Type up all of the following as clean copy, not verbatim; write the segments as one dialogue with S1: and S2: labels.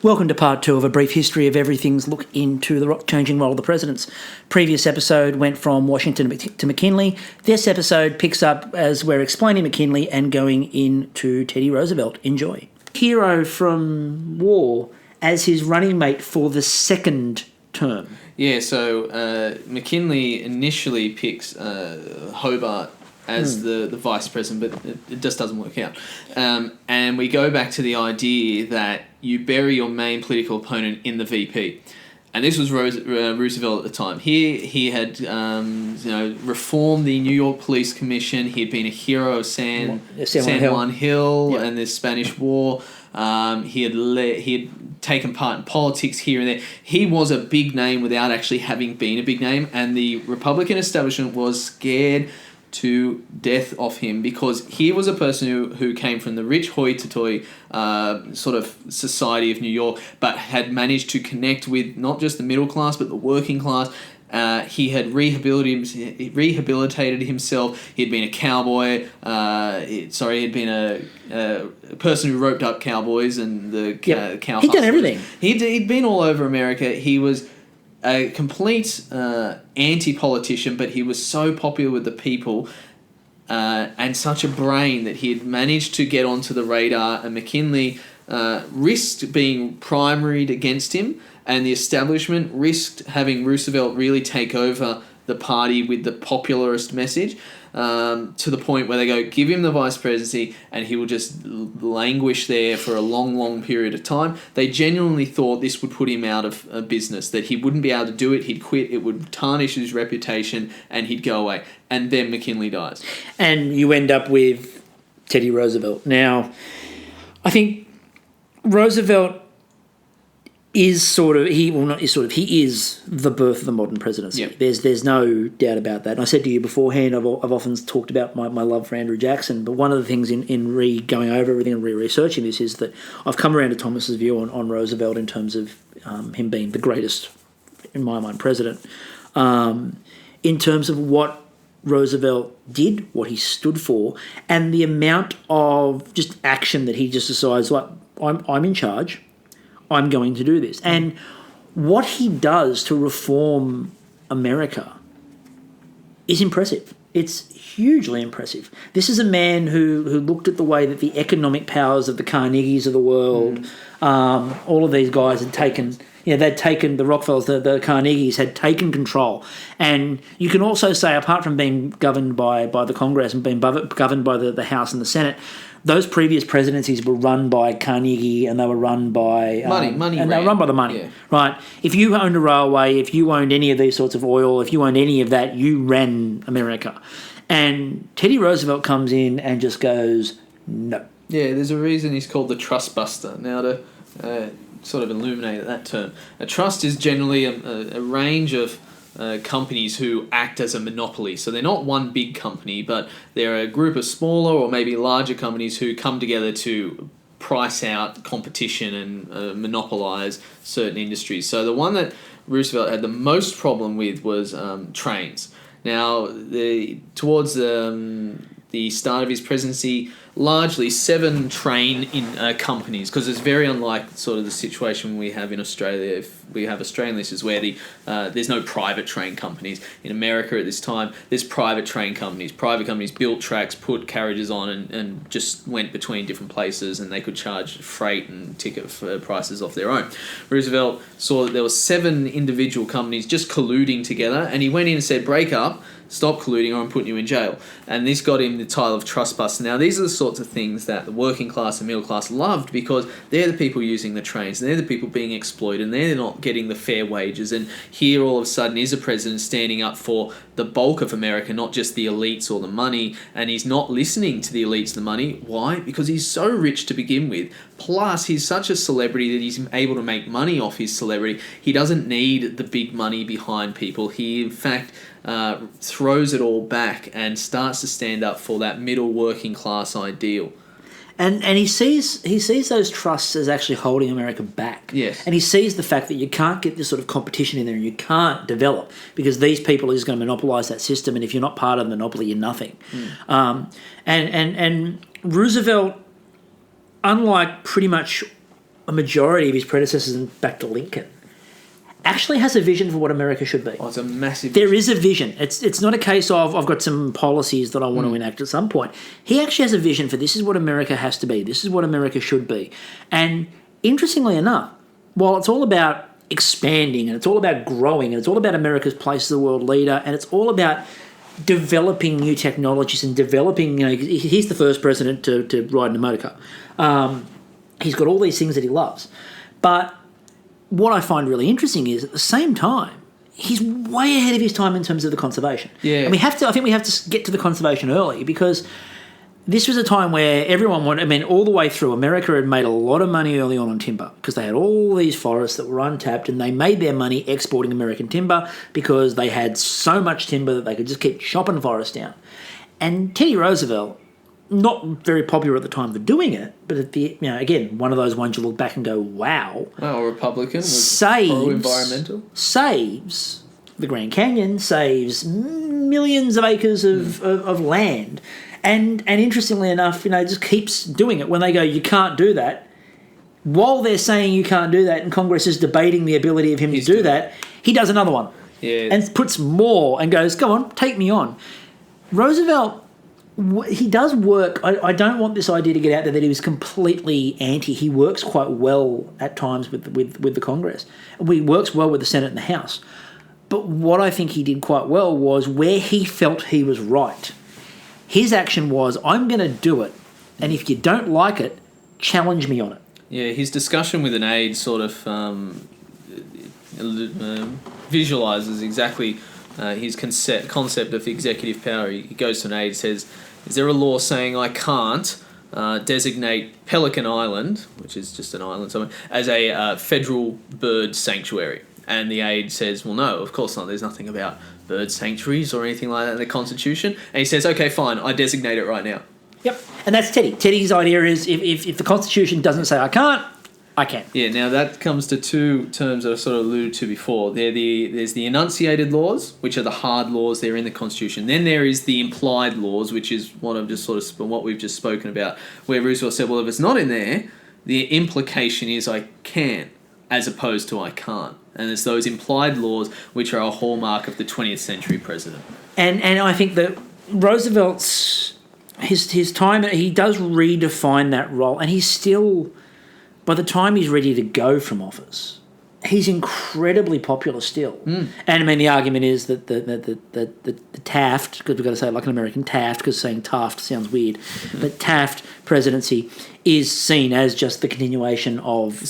S1: Welcome to part 2 of a brief history of everything's look into the changing role of the presidents. Previous episode went from Washington to McKinley. This episode picks up as we're explaining McKinley and going into Teddy Roosevelt. Enjoy. Hero from war as his running mate for the second term.
S2: Yeah, so McKinley initially picks Hobart as the vice president, but it just doesn't work out. And we go back to the idea that you bury your main political opponent in the VP. And this was Roosevelt at the time. He had reformed the New York Police Commission. He had been a hero of San Juan Hill and the Spanish War. He had taken part in politics here and there. He was a big name without actually having been a big name, and the Republican establishment was scared to death of him because he was a person who came from the rich hoi-toi sort of society of New York, but had managed to connect with not just the middle class but the working class. He had rehabilitated himself. He had been a cowboy. He had been a person who roped up cowboys and the cow hustlers.
S1: He'd done everything.
S2: He'd been all over America. He was a complete anti-politician, but he was so popular with the people and such a brain that he had managed to get onto the radar, and McKinley risked being primaried against him, and the establishment risked having Roosevelt really take over the party with the popularist message to the point where they go, give him the vice presidency and he will just languish there for a long, long period of time. They genuinely thought this would put him out of business, that he wouldn't be able to do it, he'd quit, it would tarnish his reputation and he'd go away. And then McKinley dies.
S1: And you end up with Teddy Roosevelt. Now, I think Roosevelt he is the birth of the modern presidency.
S2: Yep.
S1: There's no doubt about that. And I said to you beforehand, I've often talked about my love for Andrew Jackson, but one of the things in going over everything and researching this is that I've come around to Thomas's view on Roosevelt in terms of him being the greatest, in my mind, president. In terms of what Roosevelt did, what he stood for, and the amount of just action that he just decides, like, I'm in charge, I'm going to do this. And what he does to reform America is impressive. It's hugely impressive. This is a man who looked at the way that the economic powers of the Carnegies of the world, all of these guys had taken, they'd taken the Rockefellers, the Carnegies had taken control. And you can also say, apart from being governed by the Congress and being governed by the House and the Senate, those previous presidencies were run by Carnegie and they were run by...
S2: money
S1: and they were run by the money, right? If you owned a railway, if you owned any of these sorts of oil, if you owned any of that, you ran America. And Teddy Roosevelt comes in and just goes, no.
S2: Yeah, there's a reason he's called the trust buster. Now, to sort of illuminate that term, a trust is generally a range of companies who act as a monopoly. So they're not one big company, but they're a group of smaller or maybe larger companies who come together to price out competition and monopolize certain industries. So the one that Roosevelt had the most problem with was trains. Now, towards the start of his presidency, largely 7 train companies, because it's very unlike sort of the situation we have in Australia. If we have Australian listeners where there's no private train companies. In America at this time, there's private train companies. Private companies built tracks, put carriages on and just went between different places, and they could charge freight and ticket prices off their own. Roosevelt saw that there were 7 individual companies just colluding together, and he went in and said, break up, stop colluding or I'm putting you in jail. And this got him the title of trust buster. Now, these are the sorts of things that the working class and middle class loved because they're the people using the trains and they're the people being exploited and they're not getting the fair wages. And here all of a sudden is a president standing up for the bulk of America, not just the elites or the money, and he's not listening to the elites and the money. Why? Because he's so rich to begin with. Plus, he's such a celebrity that he's able to make money off his celebrity. He doesn't need the big money behind people. He, in fact, throws it all back and starts to stand up for that middle working class ideal.
S1: And he sees those trusts as actually holding America back.
S2: Yes.
S1: And he sees the fact that you can't get this sort of competition in there and you can't develop because these people are just going to monopolise that system, and if you're not part of the monopoly, you're nothing. And Roosevelt, unlike pretty much a majority of his predecessors, and back to Lincoln, actually has a vision for what America should be.
S2: Oh, it's a massive...
S1: There is a vision. It's not a case of I've got some policies that I want to enact at some point. He actually has a vision for this is what America has to be. This is what America should be. And interestingly enough, while it's all about expanding and it's all about growing and it's all about America's place as a world leader and it's all about developing new technologies and developing, he's the first president to ride in a motor car. He's got all these things that he loves. But what I find really interesting is at the same time, he's way ahead of his time in terms of the conservation.
S2: Yeah.
S1: And I think we have to get to the conservation early because this was a time where everyone wanted, all the way through, America had made a lot of money early on timber because they had all these forests that were untapped and they made their money exporting American timber because they had so much timber that they could just keep chopping forests down. And Teddy Roosevelt, not very popular at the time for doing it, but again, one of those ones you look back and go, wow.
S2: Oh, Republican was pro-environmental.
S1: Saves the Grand Canyon, saves millions of acres of land. And interestingly enough, just keeps doing it. When they go, you can't do that, while they're saying you can't do that and Congress is debating the ability of him to do that, he does another one.
S2: Yeah.
S1: And puts more and goes, go on, take me on. Roosevelt, he does work. I don't want this idea to get out there that he was completely anti. He works quite well at times with the Congress. He works well with the Senate and the House. But what I think he did quite well was where he felt he was right. His action was, I'm going to do it, and if you don't like it, challenge me on it.
S2: Yeah, his discussion with an aide sort of visualises exactly his concept of executive power. He goes to an aide and says, is there a law saying I can't designate Pelican Island, which is just an island somewhere, as a federal bird sanctuary? And the aide says, well, no, of course not. There's nothing about bird sanctuaries or anything like that in the Constitution. And he says, okay, fine, I designate it right now.
S1: Yep, and that's Teddy. Teddy's idea is if the Constitution doesn't say I can't, I can.
S2: Yeah, now that comes to two terms that I sort of alluded to before. There's the enunciated laws, which are the hard laws. They're in the Constitution. Then there is the implied laws, which is what we've just spoken about, where Roosevelt said, well, if it's not in there, the implication is I can, as opposed to I can't. And it's those implied laws which are a hallmark of the 20th century president. And
S1: I think that Roosevelt's his time, he does redefine that role, and he's still, by the time he's ready to go from office, he's incredibly popular still. And the argument is that the Taft, because we've got to say it like an American, Taft, because saying Taft sounds weird, but Taft presidency is seen as just the continuation of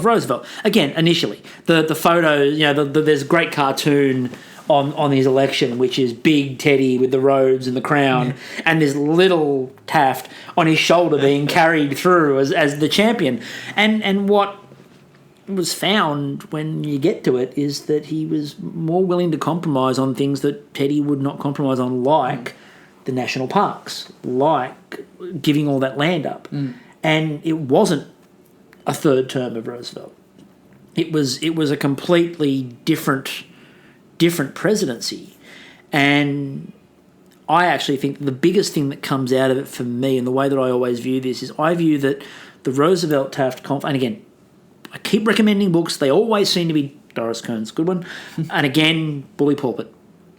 S1: Roosevelt. Again, initially, the photos, there's a great cartoon on his election, which is big Teddy with the robes and the crown, and this little Taft on his shoulder being carried through as the champion. And what was found when you get to it is that he was more willing to compromise on things that Teddy would not compromise on, like the national parks, like giving all that land up. And it wasn't a third term of Roosevelt. It was a completely different presidency. And I actually think the biggest thing that comes out of it for me, and the way that I always view this, is I view that the Roosevelt-Taft and again, I keep recommending books. They always seem to be Doris Kearns, good one. And again, Bully Pulpit.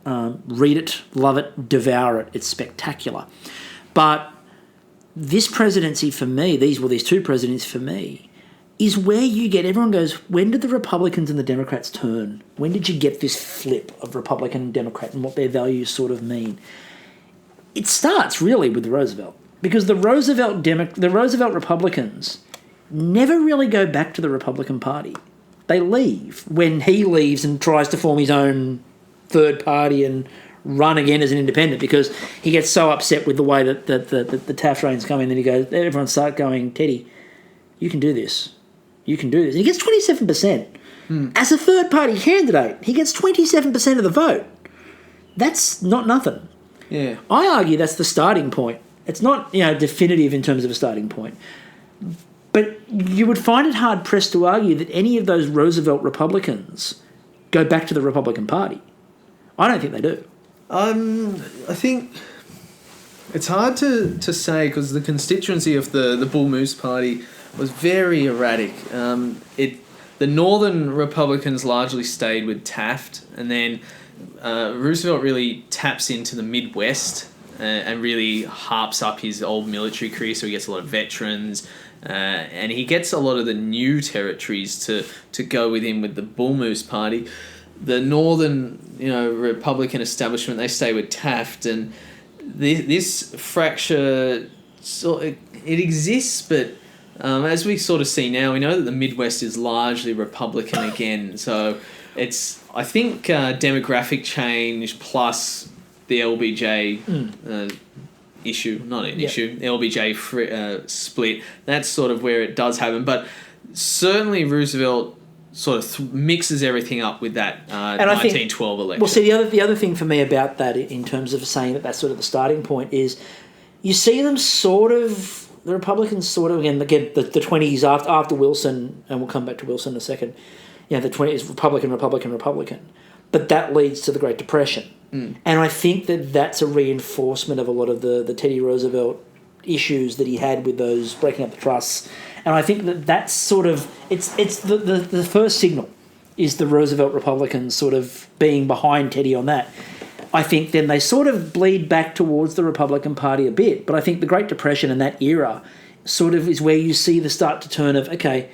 S1: Read it, love it, devour it. It's spectacular. But this presidency for me, these two presidents for me, is where you get, everyone goes, when did the Republicans and the Democrats turn? When did you get this flip of Republican and Democrat and what their values sort of mean? It starts really with Roosevelt. Because the Roosevelt Republicans never really go back to the Republican Party. They leave when he leaves and tries to form his own third party and run again as an independent, because he gets so upset with the way that the Taft reigns come in, and he goes, everyone start going, Teddy, you can do this. You can do this. And he gets 27%. As a third party candidate, he gets 27% of the vote. That's not nothing.
S2: Yeah.
S1: I argue that's the starting point. It's not, definitive in terms of a starting point. But you would find it hard-pressed to argue that any of those Roosevelt Republicans go back to the Republican Party. I don't think they do.
S2: I think it's hard to say, because the constituency of the Bull Moose Party was very erratic. The Northern Republicans largely stayed with Taft, and then Roosevelt really taps into the Midwest and really harps up his old military career, so he gets a lot of veterans, and he gets a lot of the new territories to go with him with the Bull Moose Party. The Northern, Republican establishment, they stay with Taft, and this fracture, it exists, but as we sort of see now, we know that the Midwest is largely Republican again. So it's, I think, demographic change plus the LBJ issue, not an issue, LBJ split. That's sort of where it does happen. But certainly Roosevelt sort of mixes everything up with that 1912 election.
S1: Well, see, the other thing for me about that, in terms of saying that that's sort of the starting point, is you see them sort of, the Republicans sort of, again the 20s after Wilson, and we'll come back to Wilson in a second, the 20s, Republican. But that leads to the Great Depression. And I think that that's a reinforcement of a lot of the Teddy Roosevelt issues that he had with those breaking up the trusts. And I think that that's sort of, it's the first signal is the Roosevelt Republicans sort of being behind Teddy on that. I think then they sort of bleed back towards the Republican Party a bit. But I think the Great Depression and that era sort of is where you see the start to turn of, okay,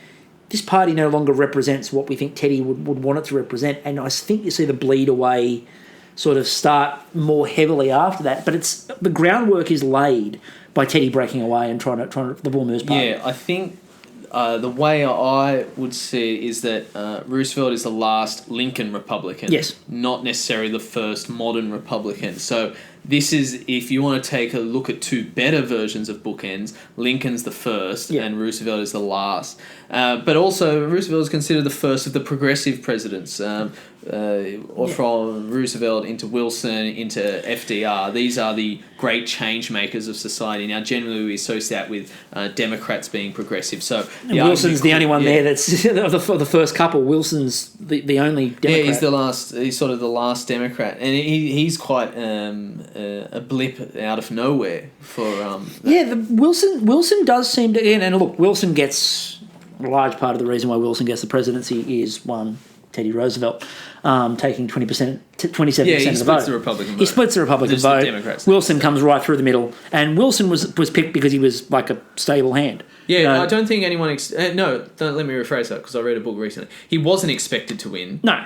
S1: this party no longer represents what we think Teddy would want it to represent. And I think you see the bleed away sort of start more heavily after that. But it's the groundwork is laid by Teddy breaking away and trying to the Bull Moose Party.
S2: Yeah, I think the way I would see it is that Roosevelt is the last Lincoln Republican.
S1: Yes.
S2: Not necessarily the first modern Republican. So this is, if you want to take a look at two better versions of bookends, Lincoln's the first and Roosevelt is the last. But also, Roosevelt is considered the first of the progressive presidents. From Roosevelt into Wilson into FDR. These are the great change makers of society. Now, generally we associate with Democrats being progressive. So
S1: Wilson's the only one there that's of the first couple. Wilson's the only Democrat.
S2: Yeah, he's the last. He's sort of the last Democrat, and he's quite a blip out of nowhere for.
S1: Wilson does seem to, and look, Wilson gets a large part of the reason why Wilson gets the presidency is Teddy Roosevelt taking 27% of the vote.
S2: He splits the Republican vote.
S1: He splits the Republican vote.
S2: Democrats
S1: Wilson comes right through the middle, and Wilson was picked because he was like a stable hand.
S2: Yeah, I don't think anyone... let me rephrase that, because I read a book recently. He wasn't expected to win.
S1: No.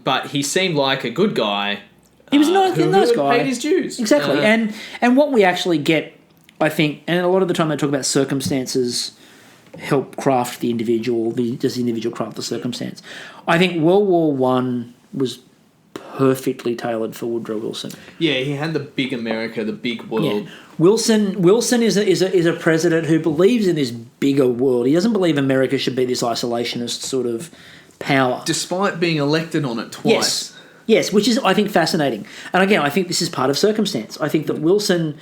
S2: But he seemed like a good guy.
S1: He was a nice guy.
S2: Paid his dues.
S1: Exactly. And what we actually get, I think, and a lot of the time they talk about circumstances help craft the individual, does the individual craft the circumstance. I think World War One was perfectly tailored for Woodrow Wilson.
S2: Yeah, he had the big America, the big world.
S1: Yeah. Wilson is a president who believes in this bigger world. He doesn't believe America should be this isolationist sort of power.
S2: Despite being elected on it twice.
S1: Yes, which is, I think, fascinating. And again, I think this is part of circumstance. I think that Wilson,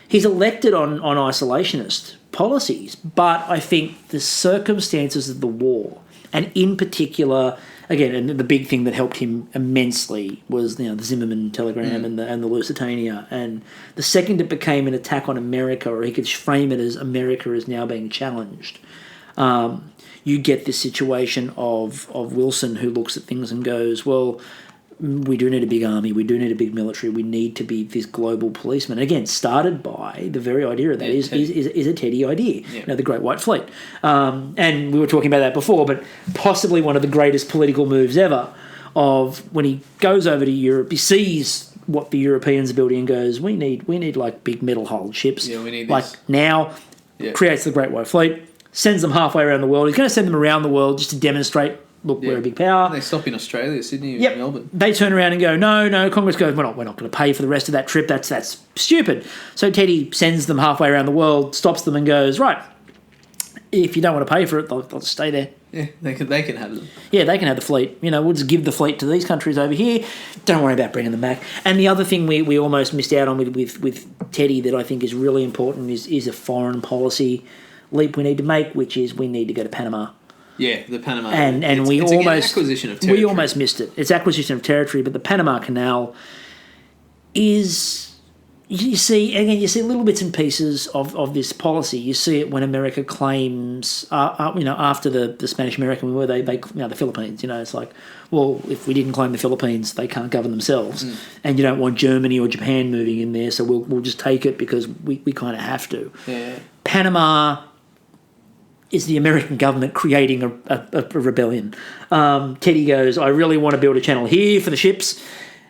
S1: he's elected on isolationist policies, but I think the circumstances of the war, and in particular, again, and the big thing that helped him immensely was the Zimmerman telegram and the Lusitania, and the second it became an attack on America, or he could frame it as America is now being challenged, you get this situation of Wilson who looks at things and goes, well, we do need a big army, we do need a big military, we need to be this global policeman. Again, started by the very idea of that is a Teddy idea, the Great White Fleet. And we were talking about that before, but possibly one of the greatest political moves ever of when he goes over to Europe, he sees what the Europeans are building and goes, we need like big metal hulled ships.
S2: Yeah, we need
S1: like
S2: this.
S1: Now, creates the Great White Fleet, sends them halfway around the world. He's going to send them around the world just to demonstrate, look, we're a big power.
S2: They stop in Australia, Sydney, Melbourne.
S1: They turn around and go, no, Congress goes, we're not going to pay for the rest of that trip. That's stupid. So Teddy sends them halfway around the world, stops them and goes, right, if you don't want to pay for it, they'll just stay there.
S2: Yeah, they can have them.
S1: Yeah, they can have the fleet. We'll just give the fleet to these countries over here. Don't worry about bringing them back. And the other thing we almost missed out on with Teddy that I think is really important is a foreign policy leap we need to make, which is we need to go to Panama.
S2: Yeah, the Panama.
S1: And
S2: it's acquisition of territory.
S1: We almost missed it. It's acquisition of territory, but the Panama Canal is you see little bits and pieces of this policy. You see it when America claims, after the Spanish-American War, they the Philippines. It's like, well, if we didn't claim the Philippines, they can't govern themselves, and you don't want Germany or Japan moving in there, so we'll just take it because we kind of have to.
S2: Yeah.
S1: Panama is the American government creating a rebellion. Teddy goes, I really want to build a channel here for the ships.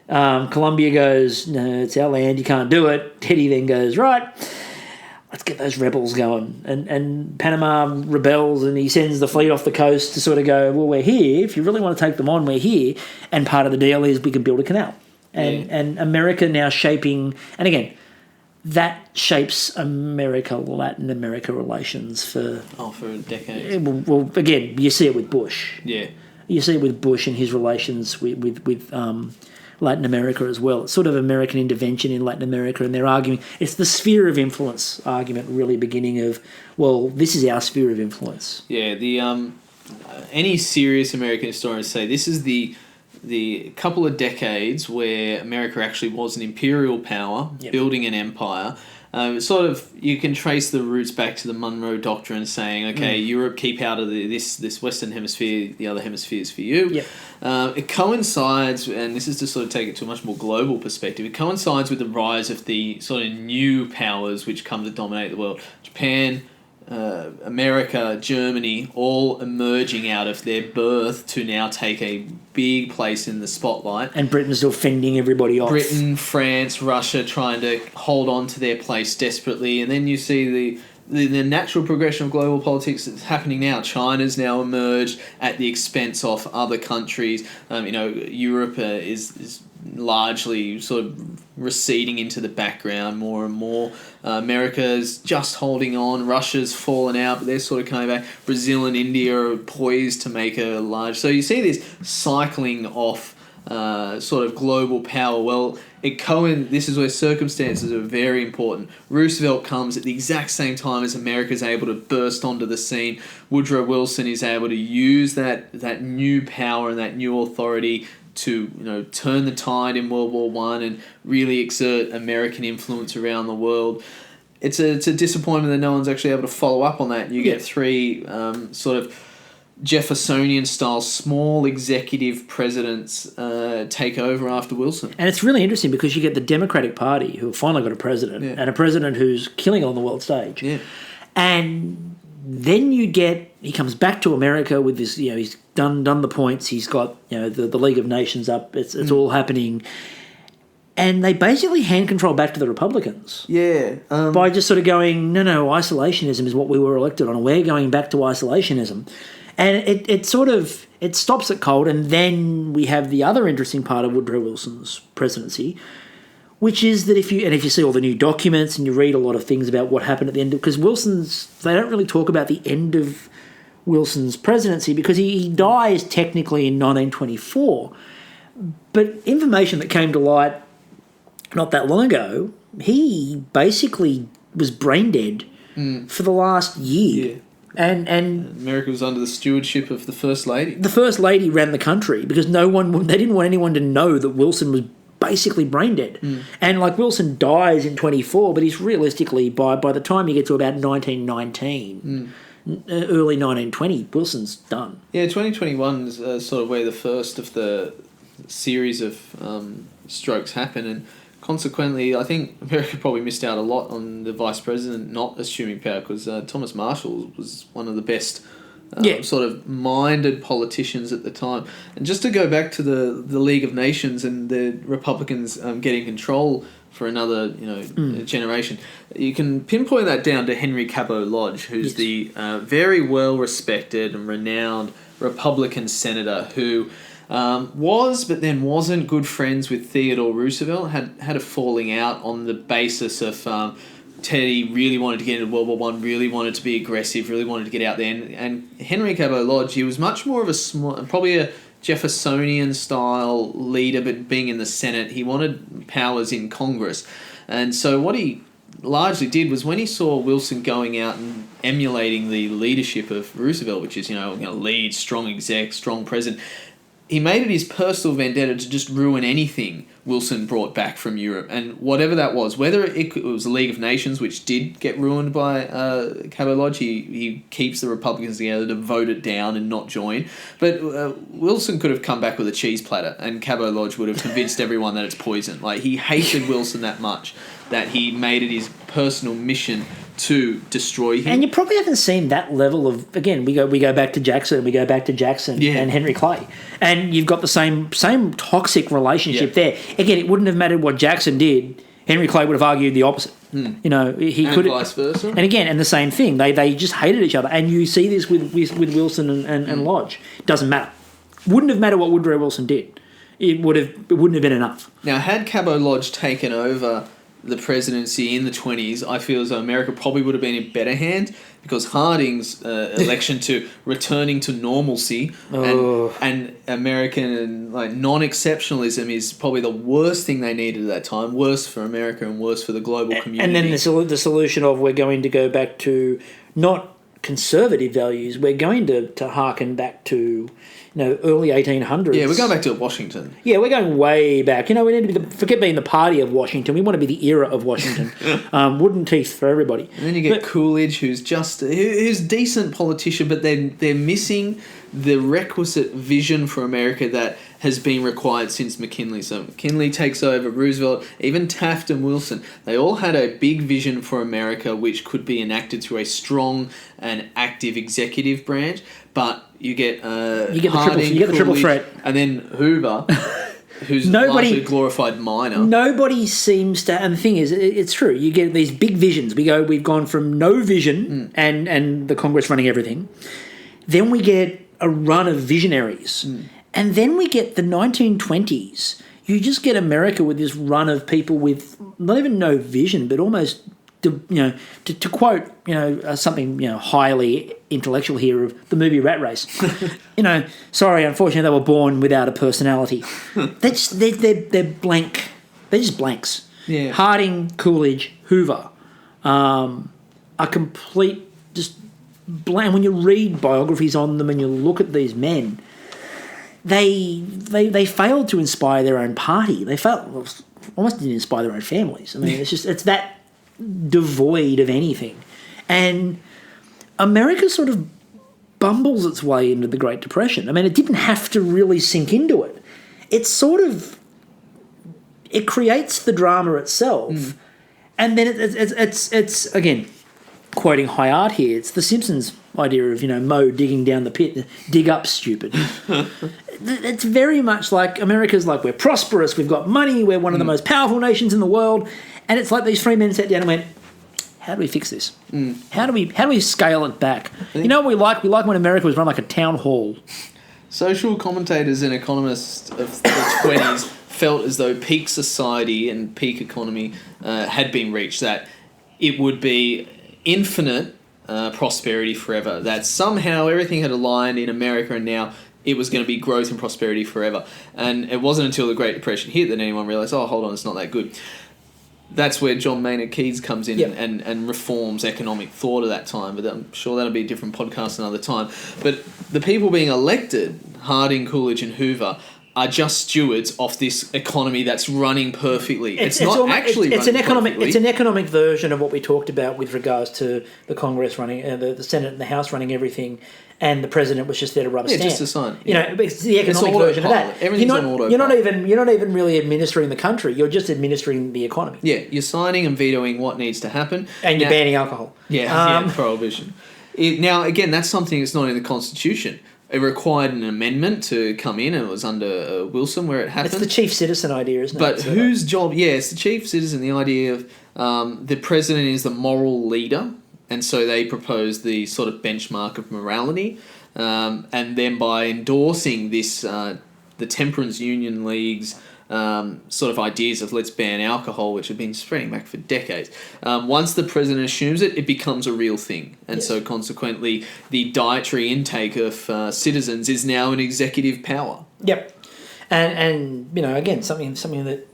S1: Colombia goes, no, it's our land, you can't do it. Teddy then goes, right, let's get those rebels going. And Panama rebels, and he sends the fleet off the coast to sort of go, well, we're here. If you really want to take them on, we're here. And part of the deal is we can build a canal. And America now shaping, and again, that shapes Latin America relations for
S2: decades.
S1: Well, again, you see it with Bush.
S2: Yeah.
S1: You see it with Bush and his relations with Latin America as well. It's sort of American intervention in Latin America, and they're arguing. It's the sphere of influence argument really beginning of, well, this is our sphere of influence.
S2: Yeah, any serious American historians say this is the couple of decades where America actually was an imperial power, building an empire. You can trace the roots back to the Monroe Doctrine saying, okay, Europe, keep out of this Western Hemisphere, the other hemisphere's for you.
S1: Yep.
S2: It coincides, and this is to sort of take it to a much more global perspective, it coincides with the rise of the sort of new powers which come to dominate the world. Japan, America, Germany, all emerging out of their birth to now take a big place in the spotlight.
S1: And Britain's still fending everybody off.
S2: Britain, France, Russia trying to hold on to their place desperately. And then you see the natural progression of global politics that's happening now. China's now emerged at the expense of other countries. Europe is largely sort of receding into the background more and more. America's just holding on. Russia's fallen out, but they're sort of coming back. Brazil and India are poised to make a large... So you see this cycling off sort of global power. Well, this is where circumstances are very important. Roosevelt comes at the exact same time as America's able to burst onto the scene. Woodrow Wilson is able to use that new power and that new authority to turn the tide in World War I and really exert American influence around the world. It's a disappointment that no one's actually able to follow up on that. You get three sort of Jeffersonian-style small executive presidents take over after Wilson.
S1: And it's really interesting because you get the Democratic Party who have finally got a president and a president who's killing it on the world stage.
S2: Yeah.
S1: And then he comes back to America with this, he's done the points, he's got, the League of Nations up, it's all happening. And they basically hand control back to the Republicans.
S2: Yeah.
S1: By just sort of going, no, isolationism is what we were elected on, we're going back to isolationism. And it stops it cold, and then we have the other interesting part of Woodrow Wilson's presidency, which is that if you see all the new documents and you read a lot of things about what happened at the end, because they don't really talk about the end of Wilson's presidency because he dies technically in 1924. But information that came to light not that long ago, he basically was brain dead for the last year.
S2: Yeah.
S1: And
S2: America was under the stewardship of the First Lady.
S1: The First Lady ran the country because they didn't want anyone to know that Wilson was basically brain dead. And Wilson dies in 24, but he's realistically by the time you get to about 1919, early 1920, Wilson's done.
S2: Yeah, 2021 is sort of where the first of the series of strokes happen, and consequently, I think America probably missed out a lot on the vice president not assuming power because Thomas Marshall was one of the best sort of minded politicians at the time. And just to go back to the League of Nations and the Republicans getting control for another generation, you can pinpoint that down to Henry Cabot Lodge, who's the very well respected and renowned Republican senator who was but then wasn't good friends with Theodore Roosevelt, had a falling out on the basis of Teddy really wanted to get into World War I, really wanted to be aggressive, really wanted to get out there. And Henry Cabot Lodge, he was much more of probably a Jeffersonian-style leader, but being in the Senate, he wanted powers in Congress. And so what he largely did was when he saw Wilson going out and emulating the leadership of Roosevelt, which is, lead, strong exec, strong president, he made it his personal vendetta to just ruin anything Wilson brought back from Europe. And whatever that was, whether it was the League of Nations, which did get ruined by Cabot Lodge, he keeps the Republicans together to vote it down and not join. But Wilson could have come back with a cheese platter, and Cabot Lodge would have convinced everyone that it's poison. Like, he hated Wilson that much that he made it his personal mission to destroy him.
S1: And you probably haven't seen that level of, again, we go back to Jackson and Henry Clay, and you've got the same toxic relationship there. Again, it wouldn't have mattered what Jackson did. Henry Clay would have argued the opposite. You know, he could,
S2: vice versa.
S1: And again, and the same thing. They just hated each other, and you see this with Wilson and Lodge. Doesn't matter. Wouldn't have mattered what Woodrow Wilson did. It wouldn't have been enough.
S2: Now, had Cabot Lodge taken over the presidency in the 20s, I feel as though America probably would have been in better hands, because Harding's election to returning to normalcy and American non-exceptionalism is probably the worst thing they needed at that time, worse for America and worse for the global community.
S1: And then the solution of we're going to go back to not conservative values, we're going to harken back to early 1800s.
S2: Yeah, we're going back to Washington.
S1: Yeah, we're going way back. We need to forget being the party of Washington. We want to be the era of Washington. Wooden teeth for everybody.
S2: And then you get Coolidge, who's a decent politician, but they're missing the requisite vision for America that has been required since McKinley. So McKinley takes over, Roosevelt, even Taft and Wilson. They all had a big vision for America which could be enacted through a strong and active executive branch. But you get Harding,
S1: the triple threat,
S2: and then Hoover, who's largely a glorified miner.
S1: Nobody seems to, and the thing is, it's true. You get these big visions. We've gone from no vision and the Congress running everything. Then we get a run of visionaries. And then we get the 1920s. You just get America with this run of people with not even no vision, but almost, to quote, something, highly intellectual here of the movie Rat Race. Sorry, unfortunately, they were born without a personality. They're blank. They're just blanks.
S2: Yeah.
S1: Harding, Coolidge, Hoover, are complete just blank. When you read biographies on them and you look at these men, they failed to inspire their own party. They almost didn't inspire their own families. I mean, it's that devoid of anything. And America sort of bumbles its way into the Great Depression. I mean, it didn't have to really sink into it. It creates the drama itself. And then it's again, quoting high art here, it's the Simpsons idea of, Moe digging down the pit, dig up, stupid. It's very much like America's like, we're prosperous, we've got money, we're one of the most powerful nations in the world, and it's like these three men sat down and went, how do we fix this? How do we scale it back? You know what we like? We like when America was run like a town hall.
S2: Social commentators and economists of the 20s felt as though peak society and peak economy had been reached, that it would be infinite prosperity forever, that somehow everything had aligned in America and now it was going to be growth and prosperity forever. And it wasn't until the Great Depression hit that anyone realised, oh, hold on, it's not that good. That's where John Maynard Keynes comes in and reforms economic thought at that time. But I'm sure that'll be a different podcast another time. But the people being elected, Harding, Coolidge and Hoover, are just stewards of this economy that's running perfectly. It's an economic version of what we talked about with regards to the Congress running, the Senate and the House running everything, and the president was just there to rubber stamp. Just a sign.
S1: It's the economic version of that.
S2: Everything's on autopilot.
S1: You're not even really administering the country. You're just administering the economy.
S2: Yeah, you're signing and vetoing what needs to happen,
S1: and you're banning alcohol.
S2: Prohibition. Now, again, that's something that's not in the Constitution. It required an amendment to come in, and it was under Wilson where it happened.
S1: It's the chief citizen idea, isn't it?
S2: But whose job... Yeah, it's the chief citizen, the idea of the president is the moral leader, and so they propose the sort of benchmark of morality, and then by endorsing this, the Temperance Union League's sort of ideas of let's ban alcohol, which have been spreading back for decades. Once the president assumes it, it becomes a real thing. And so consequently, the dietary intake of citizens is now an executive power.
S1: Yep. And again, something that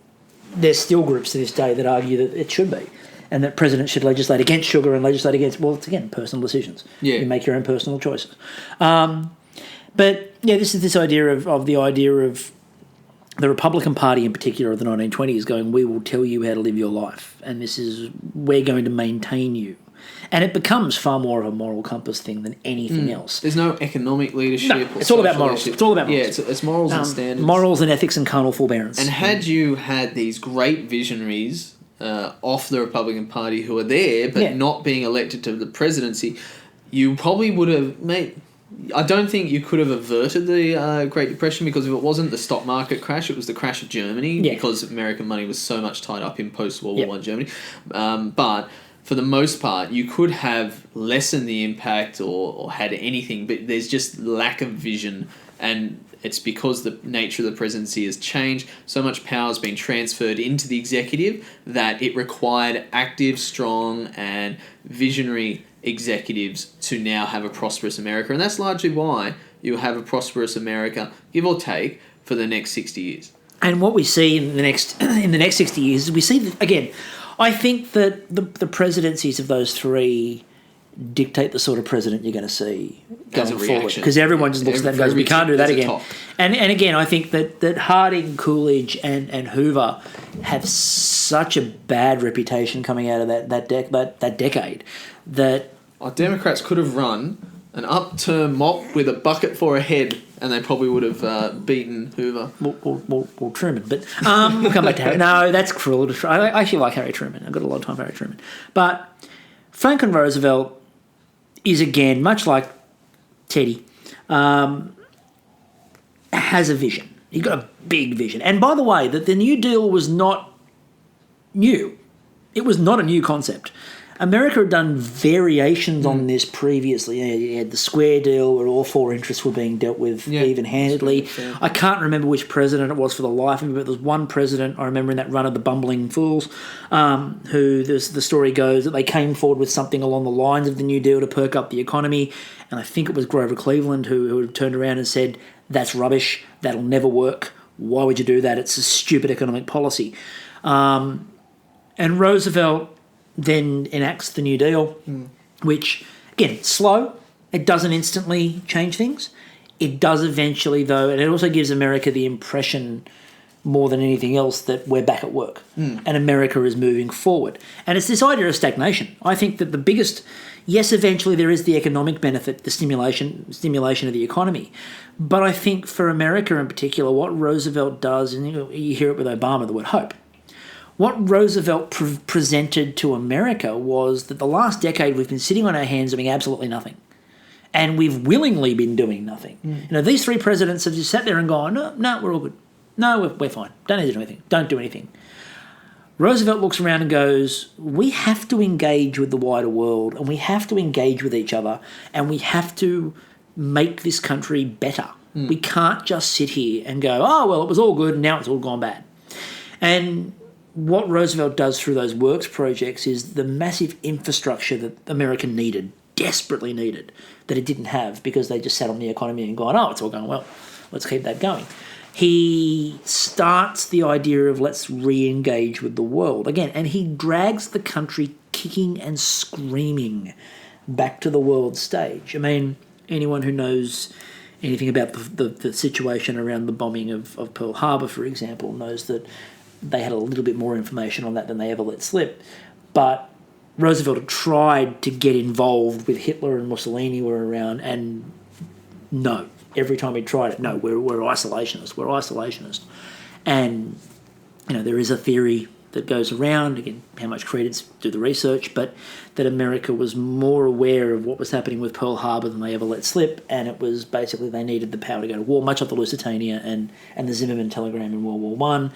S1: there's still groups to this day that argue that it should be. And that presidents should legislate against sugar and legislate against, well, it's again, personal decisions.
S2: Yeah.
S1: You make your own personal choices. But yeah, this idea of the Republican Party in particular of the 1920s going, we will tell you how to live your life, and we're going to maintain you. And it becomes far more of a moral compass thing than anything else.
S2: There's no economic leadership.
S1: No, it's all about morals.
S2: Leadership.
S1: It's all about morals.
S2: Yeah, it's morals and standards.
S1: Morals and ethics and carnal forbearance.
S2: And had you had these great visionaries off the Republican Party who are there but not being elected to the presidency, you probably would have made... I don't think you could have averted the Great Depression, because if it wasn't the stock market crash, it was the crash of Germany, because American money was so much tied up in post-World War I Germany. But for the most part, you could have lessened the impact or had anything, but there's just lack of vision, and it's because the nature of the presidency has changed. So much power has been transferred into the executive that it required active, strong, and visionary executives to now have a prosperous America. And that's largely why you have a prosperous America, give or take, for the next 60 years.
S1: And what we see in the next 60 years is we see that, again, I think that the presidencies of those three dictate the sort of president you're going to see going forward, because everyone just looks at that and goes, we can't do that again. And again, I think that Harding, Coolidge and Hoover have such a bad reputation coming out of that decade that
S2: Democrats could have run an upturned mop with a bucket for a head, and they probably would have beaten Hoover.
S1: Well, Truman. But we'll come back to Harry. No, that's cruel. I actually like Harry Truman. I've got a lot of time for Harry Truman. But Franklin Roosevelt is, again, much like Teddy, has a vision. He's got a big vision. And by the way, that the New Deal was not new. It was not a new concept. America had done variations on this previously. You had the Square Deal, where all four interests were being dealt with even-handedly. I can't remember which president it was for the life of me, but there was one president, I remember in that run of the Bumbling Fools, who the story goes that they came forward with something along the lines of the New Deal to perk up the economy, and I think it was Grover Cleveland who turned around and said, that's rubbish, that'll never work, why would you do that, it's a stupid economic policy. And Roosevelt then enacts the New Deal, which, again, slow. It doesn't instantly change things. It does eventually, though, and it also gives America the impression, more than anything else, that we're back at work and America is moving forward. And it's this idea of stagnation. I think that the biggest... Yes, eventually there is the economic benefit, the stimulation of the economy. But I think for America in particular, what Roosevelt does, and you hear it with Obama, the word hope. What Roosevelt presented to America was that the last decade we've been sitting on our hands doing absolutely nothing. And we've willingly been doing nothing. These three presidents have just sat there and gone, no, we're all good. No, we're fine. Don't need to do anything. Don't do anything. Roosevelt looks around and goes, we have to engage with the wider world, and we have to engage with each other, and we have to make this country better. We can't just sit here and go, oh, well, it was all good and now it's all gone bad. And what Roosevelt does through those works projects is the massive infrastructure that America needed, desperately needed, that it didn't have because they just sat on the economy and gone, oh, it's all going well, let's keep that going. He starts the idea of let's re-engage with the world again, and he drags the country kicking and screaming back to the world stage. I mean, anyone who knows anything about the situation around the bombing of Pearl Harbor, for example, knows that they had a little bit more information on that than they ever let slip. But Roosevelt had tried to get involved with Hitler and Mussolini were around, and no. Every time he tried it, no, we're isolationist. And, there is a theory that goes around, again, how much credence, do the research, but that America was more aware of what was happening with Pearl Harbor than they ever let slip, and it was basically they needed the power to go to war, much like the Lusitania and the Zimmerman telegram in World War One.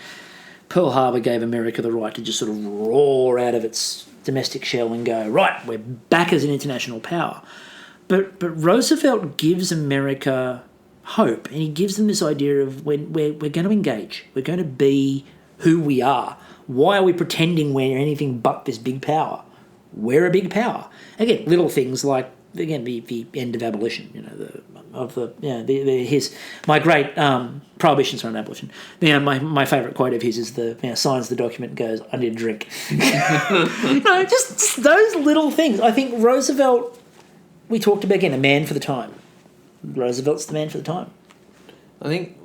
S1: Pearl Harbor gave America the right to just sort of roar out of its domestic shell and go, right, we're back as an international power. But Roosevelt gives America hope, and he gives them this idea of when we're going to engage. We're going to be who we are. Why are we pretending we're anything but this big power? We're a big power. Again, little things like, again, the end of abolition, my great prohibition's not an abolition. My favourite quote of his is signs the document and goes, I need a drink. Just those little things. I think Roosevelt, we talked about, again, a man for the time. Roosevelt's the man for the time.
S2: I think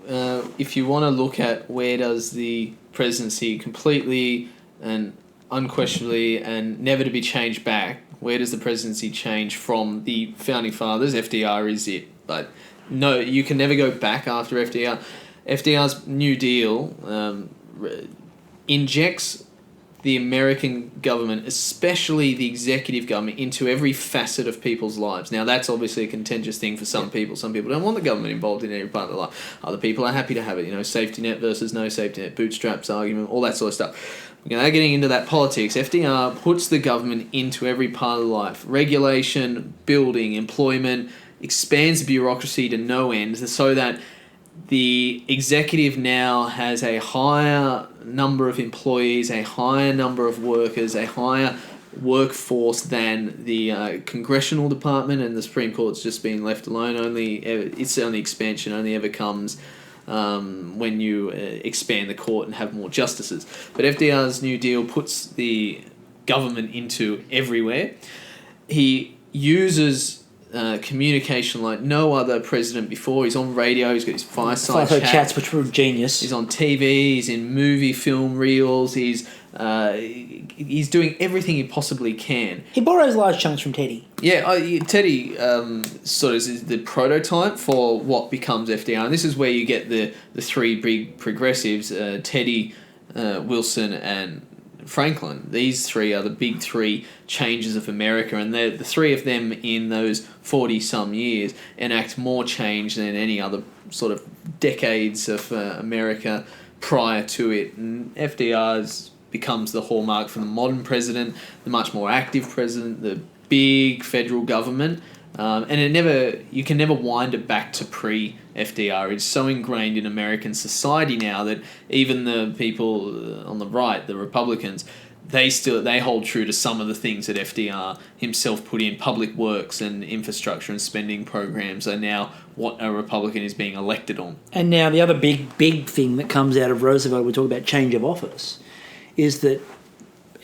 S2: if you want to look at where does the presidency completely and unquestionably and never to be changed back, where does the presidency change from the Founding Fathers? FDR is it. But no, you can never go back after FDR. FDR's New Deal injects the American government, especially the executive government, into every facet of people's lives. Now, that's obviously a contentious thing for some people. Some people don't want the government involved in every part of their life. Other people are happy to have it. Safety net versus no safety net, bootstraps argument, all that sort of stuff. Without getting into that politics, FDR puts the government into every part of life. Regulation, building, employment, expands the bureaucracy to no end so that the executive now has a higher number of employees, a higher number of workers, a higher workforce than the congressional department, and the Supreme Court's just been left alone. Its only expansion only ever comes when you expand the court and have more justices. But FDR's New Deal puts the government into everywhere. He uses communication like no other president before. He's on radio, he's got his fireside
S1: chats, which were genius.
S2: He's on TV, he's in movie, film reels, he's doing everything he possibly can.
S1: He borrows large chunks from Teddy.
S2: Yeah, Teddy sort of is the prototype for what becomes FDR. And this is where you get the three big progressives, Teddy, Wilson, and Franklin. These three are the big three changes of America, and the three of them in those 40-some years enact more change than any other sort of decades of America prior to it. And FDR's becomes the hallmark for the modern president, the much more active president, the big federal government, and you can never wind it back to pre-FDR. It's so ingrained in American society now that even the people on the right, the Republicans, they hold true to some of the things that FDR himself put in. Public works and infrastructure and spending programs are now what a Republican is being elected on.
S1: And now the other big thing that comes out of Roosevelt, we talk about change of office, is that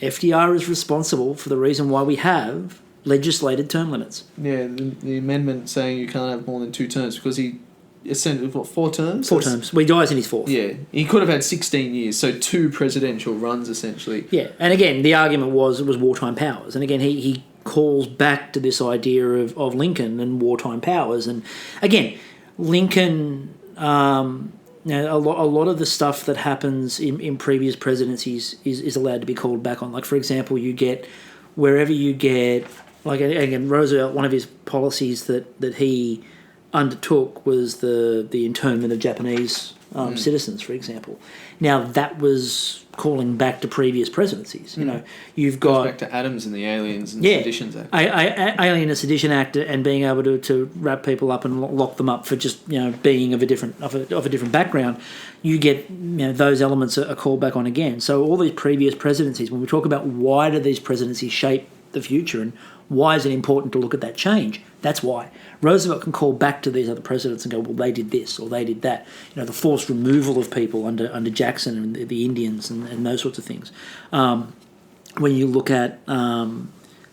S1: FDR is responsible for the reason why we have legislated term limits.
S2: Yeah, the amendment saying you can't have more than 2 terms because he essentially, 4 terms?
S1: 4 terms. Well, he dies in his 4th.
S2: Yeah, he could have had 16 years, so 2 presidential runs essentially.
S1: Yeah, and again, the argument was it was wartime powers. And again, he calls back to this idea of Lincoln and wartime powers. And again, Lincoln, a lot of the stuff that happens in previous presidencies is allowed to be called back on. Like, for example, wherever you get, like, again, Roosevelt, one of his policies that he undertook was the internment of Japanese citizens, for example. Now, that was calling back to previous presidencies. You've got...
S2: Goes back to Adams and the Aliens and Seditions Act.
S1: Alien and Sedition Act, and being able to wrap people up and lock them up for just being of a different background. You get those elements are called back on again. So all these previous presidencies, when we talk about why do these presidencies shape the future and why is it important to look at that change, that's why. Roosevelt can call back to these other presidents and go, well, they did this or they did that. The forced removal of people under Jackson and the Indians and those sorts of things. When you look at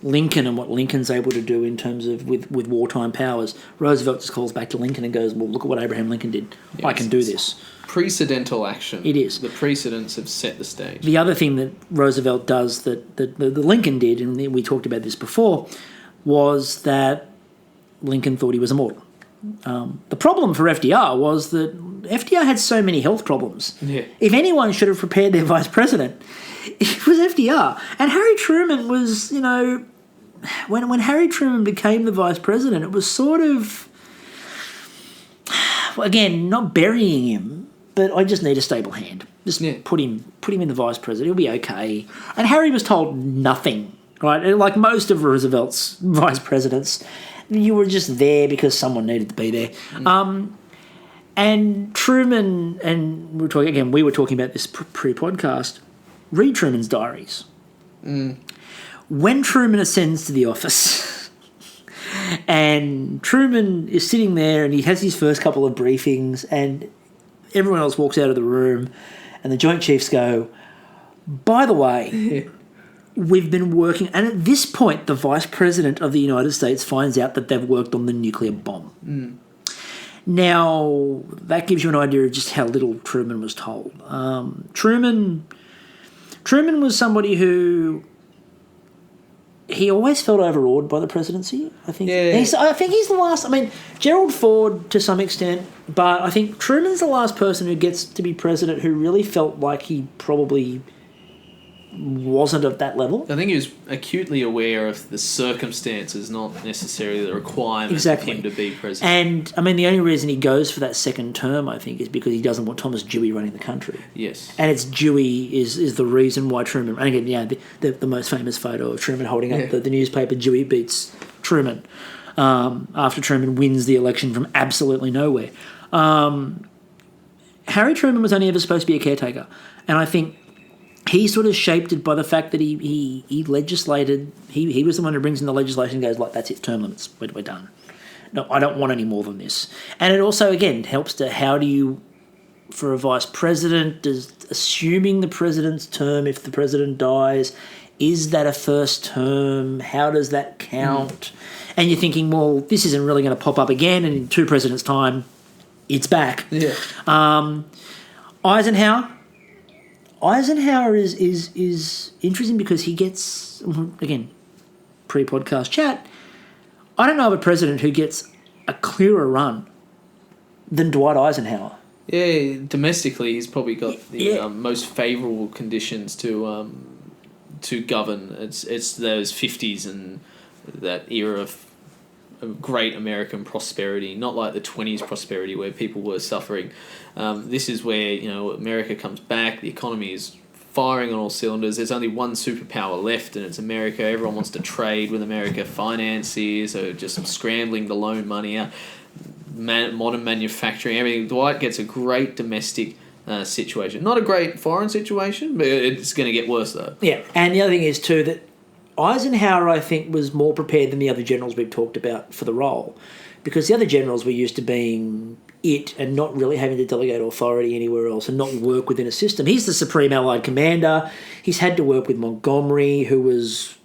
S1: Lincoln and what Lincoln's able to do in terms of with wartime powers, Roosevelt just calls back to Lincoln and goes, well, look at what Abraham Lincoln did. Yes, I can do this.
S2: Precedental action.
S1: It is.
S2: The precedents have set the stage.
S1: The other thing that Roosevelt does that the Lincoln did, and we talked about this before, was that Lincoln thought he was immortal. The problem for FDR was that FDR had so many health problems.
S2: Yeah.
S1: If anyone should have prepared their vice president, it was FDR. And Harry Truman was, when Harry Truman became the vice president, it was sort of, again, not burying him, but I just need a stable hand. Just put him in the vice president. He'll be okay. And Harry was told nothing, right? Like most of Roosevelt's vice presidents, you were just there because someone needed to be there. And Truman, and we were talking about this pre-podcast, read Truman's diaries. When Truman ascends to the office and Truman is sitting there and he has his first couple of briefings and everyone else walks out of the room and the Joint Chiefs go, by the way, we've been working... And at this point, the Vice President of the United States finds out that they've worked on the nuclear bomb. Now, that gives you an idea of just how little Truman was told. Truman was somebody who he always felt overawed by the presidency. I think.
S2: Yeah.
S1: I think he's the last. I mean, Gerald Ford to some extent, but I think Truman's the last person who gets to be president who really felt like he probably wasn't at that level.
S2: I think he was acutely aware of the circumstances, not necessarily the requirement of him to be president.
S1: And, I mean, the only reason he goes for that second term, I think, is because he doesn't want Thomas Dewey running the country.
S2: Yes.
S1: And it's Dewey is the reason why Truman... And again, the most famous photo of Truman holding up the newspaper, Dewey beats Truman, after Truman wins the election from absolutely nowhere. Harry Truman was only ever supposed to be a caretaker. And I think he sort of shaped it by the fact that he legislated. He was the one who brings in the legislation and goes, like, that's it, term limits, we're done. No, I don't want any more than this. And it also, again, helps to how do you, for a vice president, assuming the president's term, if the president dies, is that a first term? How does that count? And you're thinking, well, this isn't really going to pop up again, and in 2 presidents' time, it's back.
S2: Yeah.
S1: Eisenhower is interesting because he gets, again, pre-podcast chat, I don't know of a president who gets a clearer run than Dwight Eisenhower.
S2: Yeah, domestically he's probably got the most favourable conditions to govern. It's those 50s and that era of great American prosperity, not like the 20s prosperity where people were suffering. This is where, America comes back, the economy is firing on all cylinders. There's only one superpower left, and it's America. Everyone wants to trade with America. Financiers are just scrambling to loan money out. Modern manufacturing, everything. Dwight gets a great domestic situation. Not a great foreign situation, but it's going to get worse, though.
S1: Yeah, and the other thing is, too, that Eisenhower, I think, was more prepared than the other generals we've talked about for the role, because the other generals were used to being it and not really having to delegate authority anywhere else and not work within a system. He's the Supreme Allied Commander. He's had to work with Montgomery, who was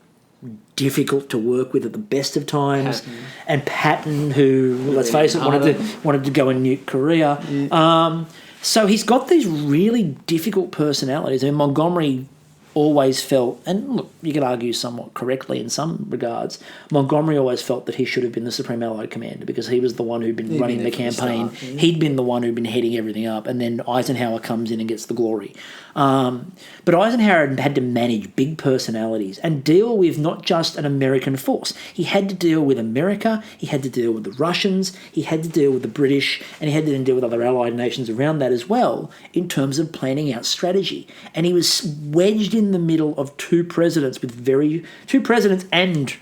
S1: difficult to work with at the best of times, and Patton, who, let's face it, wanted to go and nuke Korea. Yeah. So he's got these really difficult personalities. I mean, Montgomery always felt, and look, you could argue somewhat correctly in some regards, Montgomery always felt that he should have been the Supreme Allied Commander because he was the one who'd been running the campaign. He'd been the one who'd been heading everything up, and then Eisenhower comes in and gets the glory. But Eisenhower had to manage big personalities and deal with not just an American force. He had to deal with America, he had to deal with the Russians, he had to deal with the British, and he had to then deal with other allied nations around that as well in terms of planning out strategy. And he was wedged in the middle of two presidents and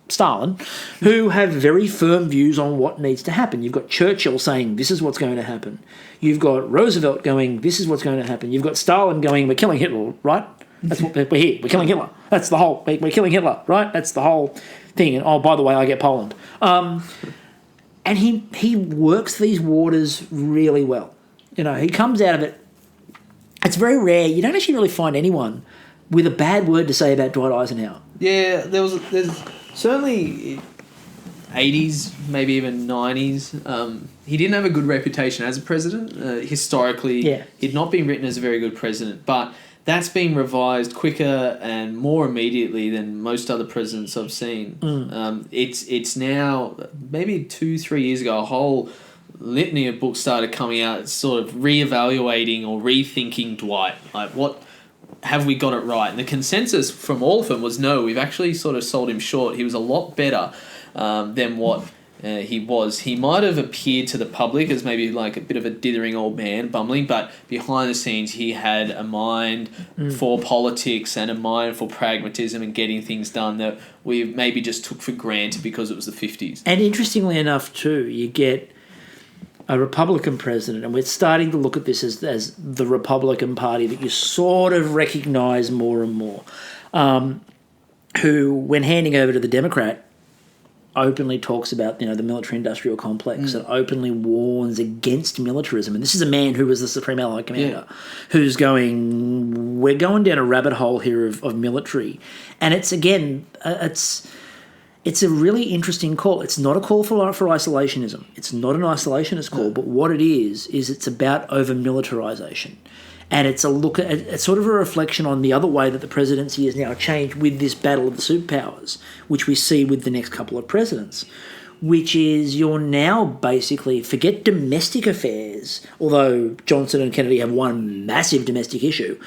S1: Stalin, who have very firm views on what needs to happen. You've got Churchill saying, this is what's going to happen. You've got Roosevelt going, this is what's going to happen. You've got Stalin going, we're killing Hitler, right? That's what we're here. We're killing Hitler. That's the whole, we're killing Hitler, right? That's the whole thing. And, oh, by the way, I get Poland. And he works these waters really well. He comes out of it. It's very rare. You don't actually really find anyone with a bad word to say about Dwight Eisenhower.
S2: Yeah, there's certainly 80s, maybe even 90s. He didn't have a good reputation as a president. Historically, he'd not been written as a very good president, but that's been revised quicker and more immediately than most other presidents I've seen. It's now, maybe 2-3 years ago, a whole litany of books started coming out, sort of reevaluating or rethinking Dwight. Like, what have we got it right? And the consensus from all of them was no, we've actually sort of sold him short. He was a lot better than what he was. He might have appeared to the public as maybe like a bit of a dithering old man, bumbling, but behind the scenes he had a mind for politics and a mind for pragmatism and getting things done that we maybe just took for granted because it was the 50s.
S1: And interestingly enough too, you get a Republican president, and we're starting to look at this as the Republican Party that you sort of recognise more and more, who, when handing over to the Democrat, openly talks about the military-industrial complex and openly warns against militarism. And this is a man who was the Supreme Allied Commander, who's going, we're going down a rabbit hole here of military. And it's, again, it's It's a really interesting call. It's not a call for isolationism. It's not an isolationist call, but what it is it's about over-militarization. And it's it's sort of a reflection on the other way that the presidency has now changed with this battle of the superpowers, which we see with the next couple of presidents, which is you're now basically, forget domestic affairs, although Johnson and Kennedy have one massive domestic issue.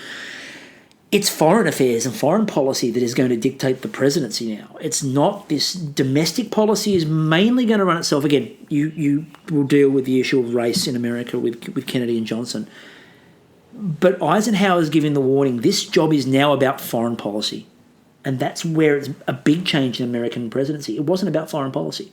S1: It's foreign affairs and foreign policy that is going to dictate the presidency now. It's not this domestic policy is mainly going to run itself. Again, you will deal with the issue of race in America with Kennedy and Johnson. But Eisenhower is giving the warning, this job is now about foreign policy. And that's where it's a big change in American presidency. It wasn't about foreign policy.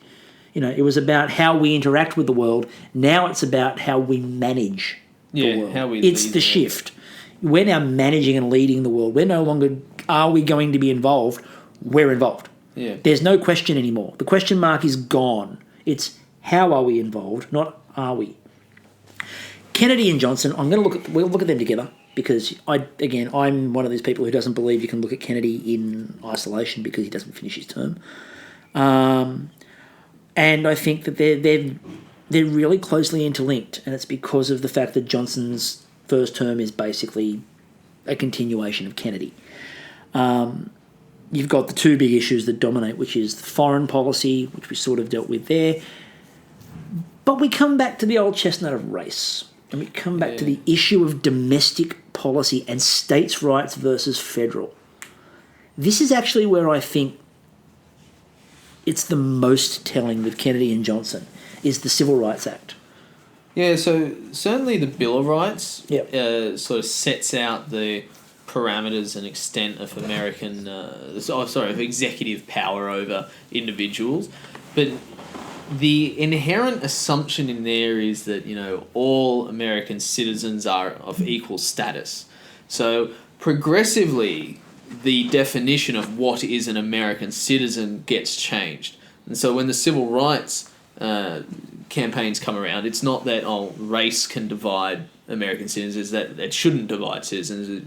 S1: It was about how we interact with the world. Now it's about how we manage the world. How we it's the shift. We're now managing and leading the world. We're no longer, are we going to be involved? We're involved.
S2: Yeah.
S1: There's no question anymore. The question mark is gone. It's how are we involved, not are we. Kennedy and Johnson, we'll look at them together because I'm one of these people who doesn't believe you can look at Kennedy in isolation because he doesn't finish his term. And I think that they're really closely interlinked, and it's because of the fact that Johnson's first term is basically a continuation of Kennedy. You've got the two big issues that dominate, which is the foreign policy, which we sort of dealt with there. But we come back to the old chestnut of race, and we come back to the issue of domestic policy and states' rights versus federal. This is actually where I think it's the most telling with Kennedy and Johnson, is the Civil Rights Act.
S2: Yeah, so certainly the Bill of Rights
S1: Yep.
S2: Sort of sets out the parameters and extent of of executive power over individuals. But the inherent assumption in there is that, all American citizens are of equal status. So progressively, the definition of what is an American citizen gets changed. And so when the civil rights campaigns come around, it's not that race can divide American citizens, it's that it shouldn't divide citizens.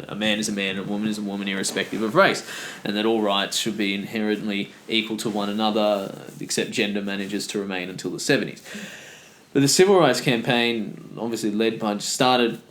S2: A man is a man, a woman is a woman, irrespective of race, and that all rights should be inherently equal to one another, except gender manages to remain until the 70s. But the civil rights campaign, obviously started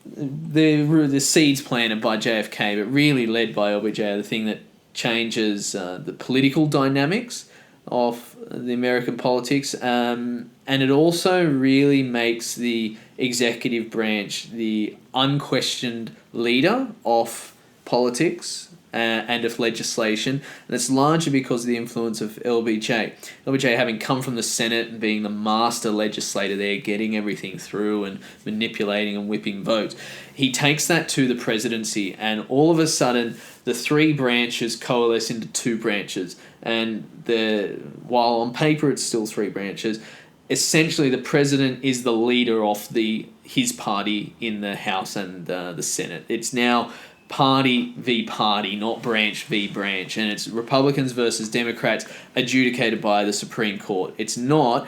S2: the seeds planted by JFK, but really led by LBJ, the thing that changes the political dynamics of the American politics, and it also really makes the executive branch the unquestioned leader of politics and of legislation, and it's largely because of the influence of LBJ. LBJ having come from the Senate and being the master legislator there, getting everything through and manipulating and whipping votes. He takes that to the presidency, and all of a sudden the three branches coalesce into two branches. And while on paper it's still three branches, essentially the president is the leader of his party in the House and the Senate. It's now party v party, not branch v branch, and it's Republicans versus Democrats adjudicated by the Supreme Court. It's not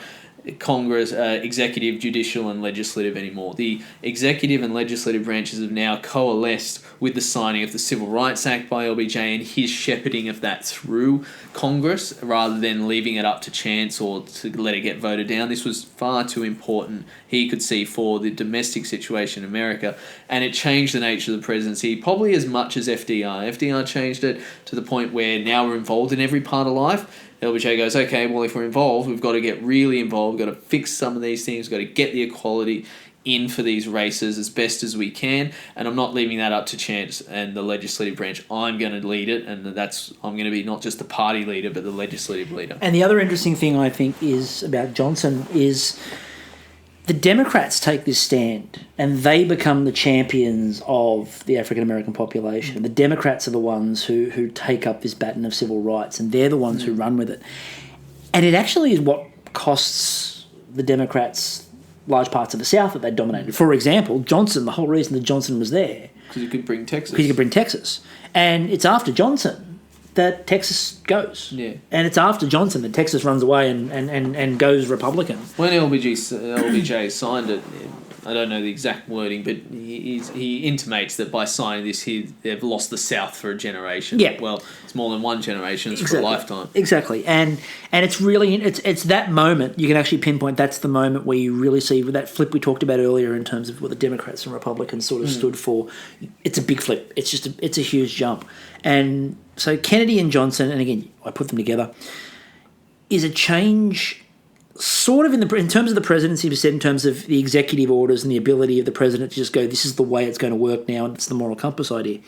S2: Congress, executive, judicial, and legislative anymore. The executive and legislative branches have now coalesced with the signing of the Civil Rights Act by LBJ and his shepherding of that through Congress, rather than leaving it up to chance or to let it get voted down. This was far too important, he could see, for the domestic situation in America, and it changed the nature of the presidency probably as much as FDR. FDR changed it to the point where now we're involved in every part of life. LBJ goes, okay, well, if we're involved, we've got to get really involved, we've got to fix some of these things, we've got to get the equality in for these races as best as we can, and I'm not leaving that up to chance and the legislative branch. I'm going to lead it, and I'm going to be not just the party leader, but the legislative leader.
S1: And the other interesting thing I think is about Johnson is the Democrats take this stand and they become the champions of the African American population. The Democrats are the ones who take up this baton of civil rights, and they're the ones who run with it. And it actually is what costs the Democrats large parts of the South that they dominated. For example, Johnson, the whole reason that Johnson was there...
S2: Because he could bring Texas.
S1: And it's after Johnson that Texas goes.
S2: Yeah.
S1: And it's after Johnson that Texas runs away and goes Republican.
S2: When LBJ signed it, I don't know the exact wording, but he intimates that by signing this, they've lost the South for a generation.
S1: Yeah.
S2: Well, it's more than one generation; it's for a lifetime.
S1: Exactly, and it's really it's that moment you can actually pinpoint. That's the moment where you really see with that flip we talked about earlier in terms of what the Democrats and Republicans sort of stood for. It's a big flip. It's a huge jump, and so Kennedy and Johnson, and again I put them together, is a change. Sort of in terms of the presidency, in terms of the executive orders and the ability of the president to just go, this is the way it's going to work now, and it's the moral compass idea.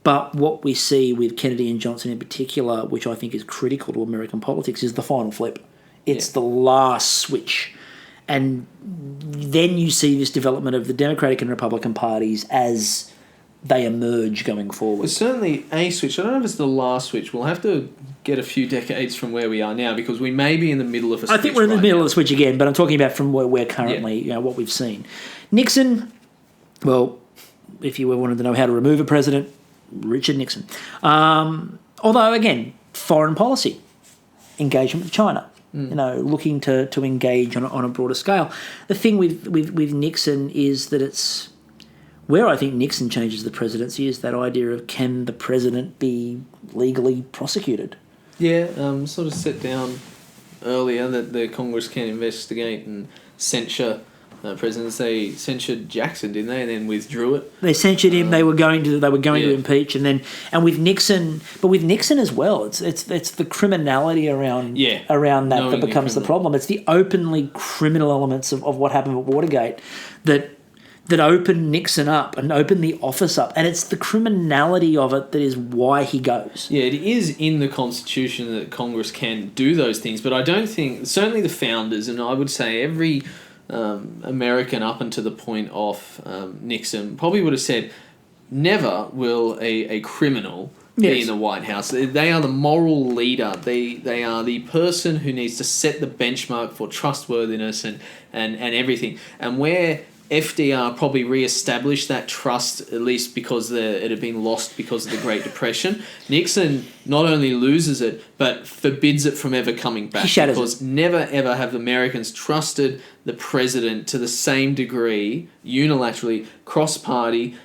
S1: But what we see with Kennedy and Johnson in particular, which I think is critical to American politics, is the final flip. It's the last switch. And then you see this development of the Democratic and Republican parties as they emerge going forward.
S2: It's certainly a switch. I don't know if it's the last switch. We'll have to get a few decades from where we are now because we may be in the middle of a switch.
S1: I think we're in the middle of the switch again, but I'm talking about from where we're currently, what we've seen. Nixon, well, if you wanted to know how to remove a president, Richard Nixon. Although, again, foreign policy, engagement with China, looking to engage on a broader scale. The thing with Nixon is that it's where I think Nixon changes the presidency is that idea of can the president be legally prosecuted?
S2: Yeah, sort of set down earlier that the Congress can investigate and censure presidents. They censured Jackson, didn't they? And then withdrew it.
S1: They censured him. They were going to impeach, and with Nixon, but with Nixon as well, it's the criminality around that becomes the problem. It's the openly criminal elements of what happened at Watergate that opened Nixon up and opened the office up. And it's the criminality of it that is why he goes.
S2: Yeah, it is in the Constitution that Congress can do those things, but I don't think, certainly the founders, and I would say every American up until the point of Nixon probably would have said, never will a criminal be in the White House. They are the moral leader. They are the person who needs to set the benchmark for trustworthiness and everything. And where FDR probably re-established that trust, at least because it had been lost because of the Great Depression. Nixon not only loses it, but forbids it from ever coming back. Because never, ever have Americans trusted the president to the same degree, unilaterally, cross-party,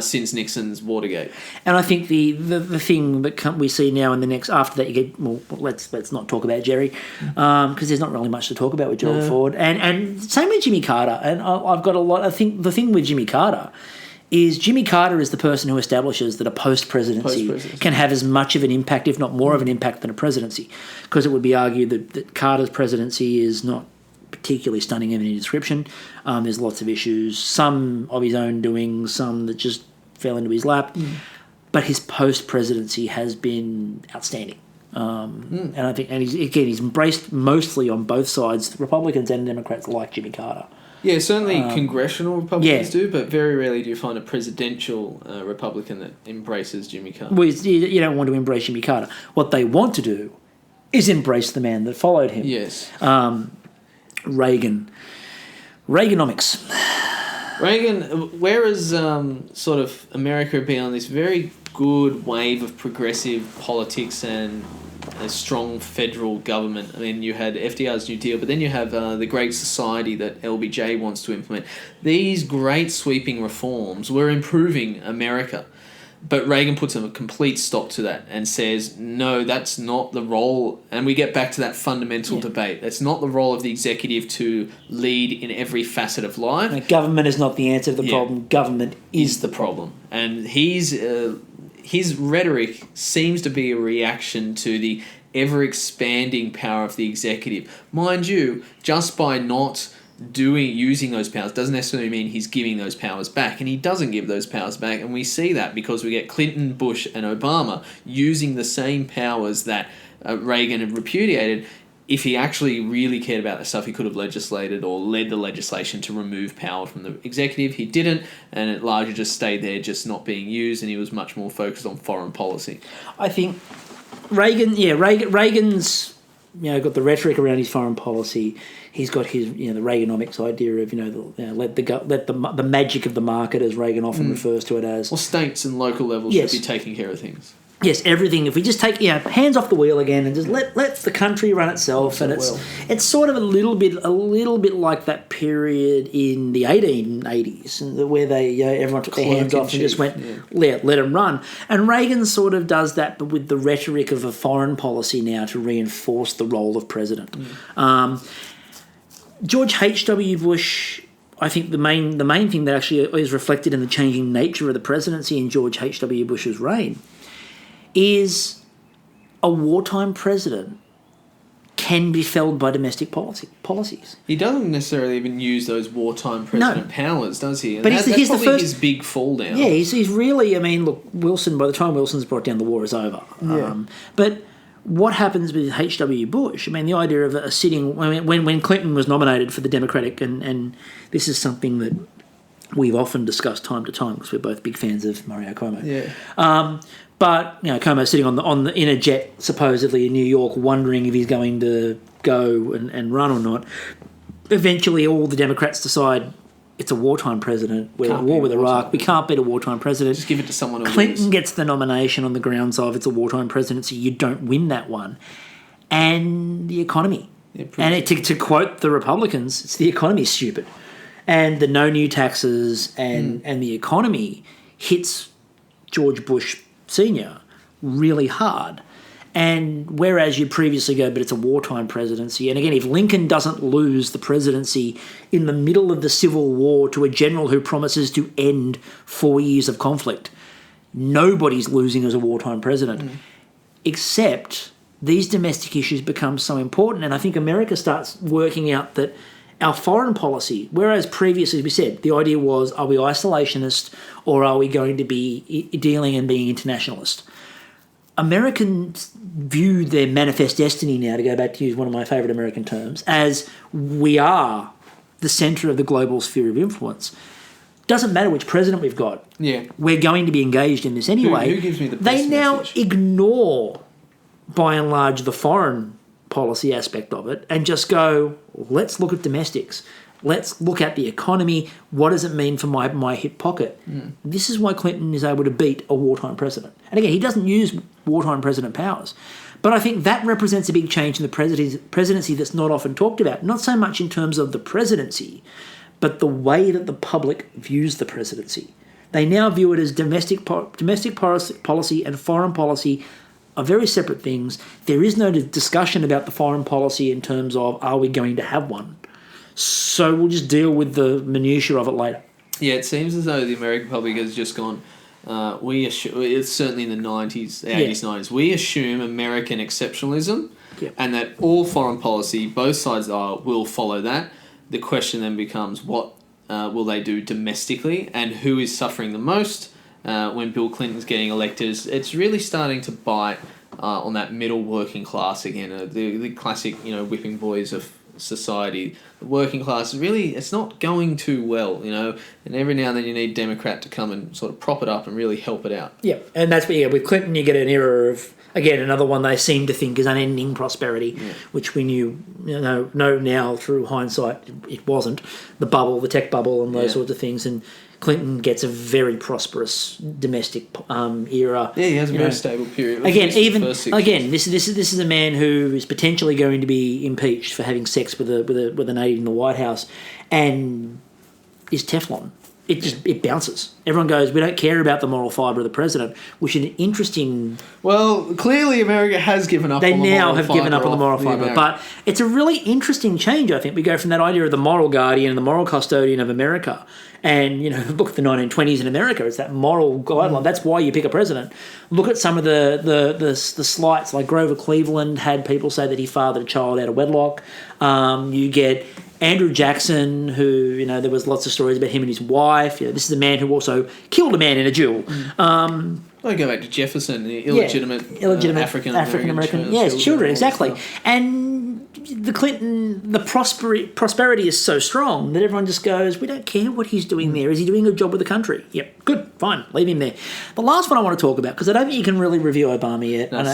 S2: since Nixon's Watergate.
S1: And I think the thing that we see now in the next after that you get let's not talk about Jerry because there's not really much to talk about with Gerald Ford and same with Jimmy Carter. And I've got a lot. I think the thing with Jimmy Carter is the person who establishes that a post-presidency can have as much of an impact, if not more of an impact, than a presidency, because it would be argued that Carter's presidency is not particularly stunning in any description. There's lots of issues, some of his own doing, some that just fell into his lap. But his post-presidency has been outstanding. And I think, and he's embraced mostly on both sides, Republicans and Democrats like Jimmy Carter.
S2: Yeah, certainly congressional Republicans do, but very rarely do you find a presidential Republican that embraces Jimmy Carter.
S1: Well, you don't want to embrace Jimmy Carter. What they want to do is embrace the man that followed him.
S2: Yes.
S1: Reaganomics.
S2: Reagan, whereas sort of America had been on this very good wave of progressive politics and a strong federal government. I mean, you had FDR's New Deal, but then you have the Great Society that LBJ wants to implement. These great sweeping reforms were improving America. But Reagan puts a complete stop to that and says, no, that's not the role. And we get back to that fundamental debate. That's not the role of the executive to lead in every facet of life.
S1: No, government is not the answer to the problem. Government is the problem.
S2: And his rhetoric seems to be a reaction to the ever-expanding power of the executive. Mind you, just by not using those powers doesn't necessarily mean he's giving those powers back, and he doesn't give those powers back, and we see that because we get Clinton, Bush and Obama using the same powers that Reagan had repudiated. If he actually really cared about that stuff, he could have legislated or led the legislation to remove power from the executive. He didn't, and it largely just stayed there, just not being used, and he was much more focused on foreign policy.
S1: I think Reagan's got the rhetoric around his foreign policy. He's got his the Reaganomics idea of let the magic of the market, as Reagan often refers to it as.
S2: Well, states and local levels should be taking care of things.
S1: Yes, everything. If we just take hands off the wheel again and just let the country run itself, and it's sort of a little bit like that period in the 1880s where they everyone took their hands off and just went let them run. And Reagan sort of does that, but with the rhetoric of a foreign policy now to reinforce the role of president. George H.W. Bush. I think the main thing that actually is reflected in the changing nature of the presidency in George H.W. Bush's reign is a wartime president can be felled by domestic policies.
S2: He doesn't necessarily even use those wartime president powers, does he? And
S1: but
S2: that's
S1: he's
S2: probably
S1: the first,
S2: his big fall down.
S1: Yeah, he's really, look, Wilson, by the time Wilson's brought down, the war is over.
S2: Yeah.
S1: But what happens with H.W. Bush? The idea of a sitting... When Clinton was nominated for the Democratic, and this is something that we've often discussed time to time because we're both big fans of Mario Cuomo.
S2: Yeah.
S1: But Cuomo sitting in a jet supposedly in New York, wondering if he's going to go and run or not. Eventually, all the Democrats decide it's a wartime president. We're at war with Iraq. We can't beat a wartime president.
S2: Just give it to someone who
S1: Clinton gets the nomination on the grounds of it's a wartime presidency. You don't win that one, and the economy. To quote the Republicans, it's the economy's stupid, and the no new taxes and the economy hits George Bush Senior really hard. And whereas you previously go, but it's a wartime presidency, and again, if Lincoln doesn't lose the presidency in the middle of the Civil War to a general who promises to end 4 years of conflict, nobody's losing as a wartime president, except these domestic issues become so important. And I think America starts working out that our foreign policy, whereas previously, as we said, the idea was, are we isolationist or are we going to be dealing and being internationalist? Americans view their manifest destiny now, to go back to use one of my favourite American terms, as we are the centre of the global sphere of influence. Doesn't matter which president we've got.
S2: Yeah.
S1: We're going to be engaged in this anyway.
S2: Who gives me the best
S1: They now
S2: message?
S1: ignore, by and large, the foreign policy aspect of it and just go, let's look at domestics. Let's look at the economy. What does it mean for my hip pocket? This is why Clinton is able to beat a wartime president. And again, he doesn't use wartime president powers. But I think that represents a big change in the presidency that's not often talked about. Not so much in terms of the presidency, but the way that the public views the presidency. They now view it as domestic policy and foreign policy are very separate things. There is no discussion about the foreign policy in terms of, are we going to have one? So we'll just deal with the minutiae of it later.
S2: Yeah, it seems as though the American public has just gone, it's certainly in the 90s, the 80s, 90s, we assume American exceptionalism and that all foreign policy, both sides will follow that. The question then becomes, what will they do domestically and who is suffering the most? When Bill Clinton's getting elected, it's really starting to bite on that middle working class again, the classic, whipping boys of society. The working class, really, it's not going too well, and every now and then you need Democrat to come and sort of prop it up and really help it out.
S1: Yeah, and that's with Clinton you get an era of, again, another one they seem to think is unending prosperity, which we know now through hindsight it wasn't. The bubble, the tech bubble and those sorts of things, and Clinton gets a very prosperous domestic era.
S2: Yeah, he has a very stable period.
S1: This is a man who is potentially going to be impeached for having sex with an aide in the White House, and is Teflon. It bounces. Everyone goes, we don't care about the moral fibre of the president, which is an interesting...
S2: Well, clearly America has given up on the moral fibre.
S1: They now have given up on the moral fibre. But it's a really interesting change, I think. We go from that idea of the moral guardian and the moral custodian of America. And, look at the 1920s in America. It's that moral guideline. That's why you pick a president. Look at some of the slights. Like Grover Cleveland had people say that he fathered a child out of wedlock. You get... Andrew Jackson, who, there was lots of stories about him and his wife. This is a man who also killed a man in a duel.
S2: Well, go back to Jefferson, the illegitimate African-American
S1: children, exactly. And the Clinton, the prosperity is so strong that everyone just goes, we don't care what he's doing there. Is he doing a job with the country? Yep, good, fine, leave him there. The last one I want to talk about, because I don't think you can really review Obama yet, and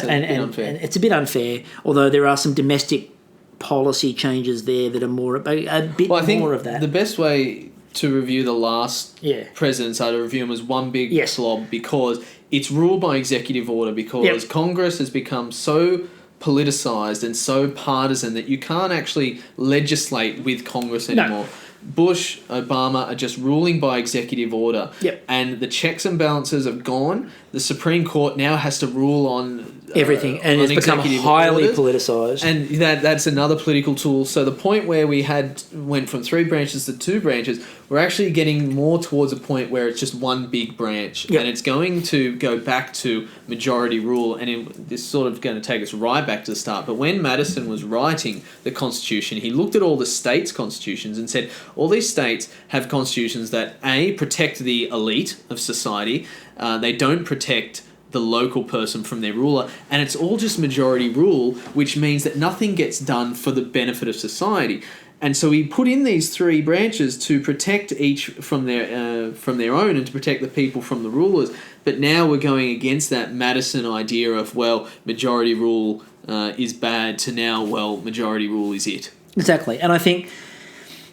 S1: it's a bit unfair, although there are some domestic policy changes there that are more more of that.
S2: The best way to review the last presidents are to review them as one big slob because it's ruled by executive order because Congress has become so politicized and so partisan that you can't actually legislate with Congress anymore. No. Bush, Obama are just ruling by executive order. And the checks and balances have gone. The Supreme Court now has to rule on
S1: everything, and it's become highly politicized.
S2: And that's another political tool. So the point where we went from 3 branches to 2 branches, we're actually getting more towards a point where it's just one big branch, and it's going to go back to majority rule. And this is sort of going to take us right back to the start. But when Madison was writing the Constitution, he looked at all the states' constitutions and said, all these states have constitutions that A, protect the elite of society. They don't protect the local person from their ruler, and it's all just majority rule, which means that nothing gets done for the benefit of society. And so he put in these 3 branches to protect each from their own and to protect the people from the rulers. But now we're going against that Madison idea of, well, majority rule is bad, to now, well, majority rule is it.
S1: Exactly. And I think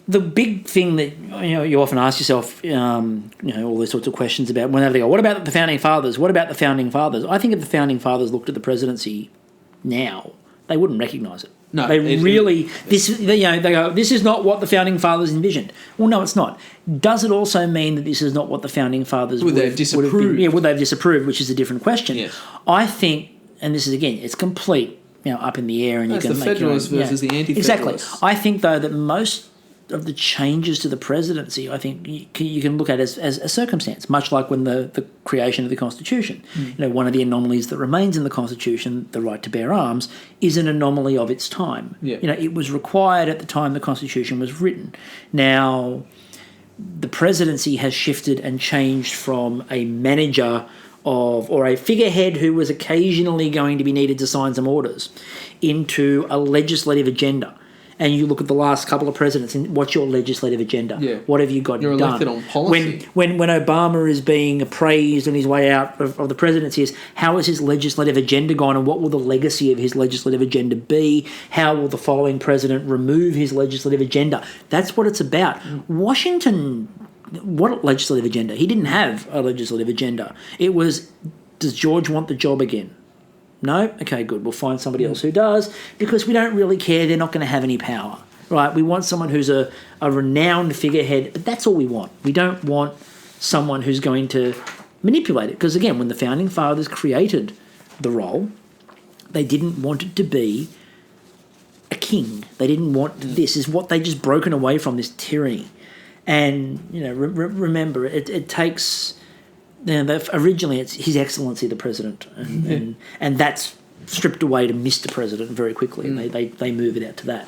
S1: the big thing that you often ask yourself, all these sorts of questions about whenever they go, what about the Founding Fathers? What about the Founding Fathers? I think if the Founding Fathers looked at the presidency now, they wouldn't recognise it.
S2: No,
S1: they go, this is not what the Founding Fathers envisioned. Well, no, it's not. Does it also mean that this is not what the Founding Fathers
S2: would have disapproved?
S1: Would they have disapproved, which is a different question.
S2: Yes.
S1: I think, and this is again, it's complete, up in the air, and
S2: that's
S1: you can
S2: the
S1: make
S2: Federalists versus the Anti-Federalists.
S1: Exactly. I think though that most of the changes to the presidency, I think you can look at as a circumstance, much like when the creation of the Constitution. One of the anomalies that remains in the Constitution, the right to bear arms, is an anomaly of its time. It was required at the time the Constitution was written. Now, the presidency has shifted and changed from a manager or a figurehead who was occasionally going to be needed to sign some orders into a legislative agenda. And you look at the last couple of presidents and what's your legislative agenda? What have you got done?
S2: You're elected on policy.
S1: When Obama is being appraised on his way out of the presidency is how has his legislative agenda gone and what will the legacy of his legislative agenda be? How will the following president remove his legislative agenda? That's what it's about. Washington, what legislative agenda? He didn't have a legislative agenda. It was, does George want the job again? No? Okay, good. We'll find somebody else who does because we don't really care. They're not going to have any power, right? We want someone who's a renowned figurehead, but that's all we want. We don't want someone who's going to manipulate it because, again, when the Founding Fathers created the role, they didn't want it to be a king. They didn't want this. Is what they just broken away from, this tyranny. And, remember, it takes... originally it's His Excellency the President, and that's stripped away to Mr. President very quickly, and they move it out to that.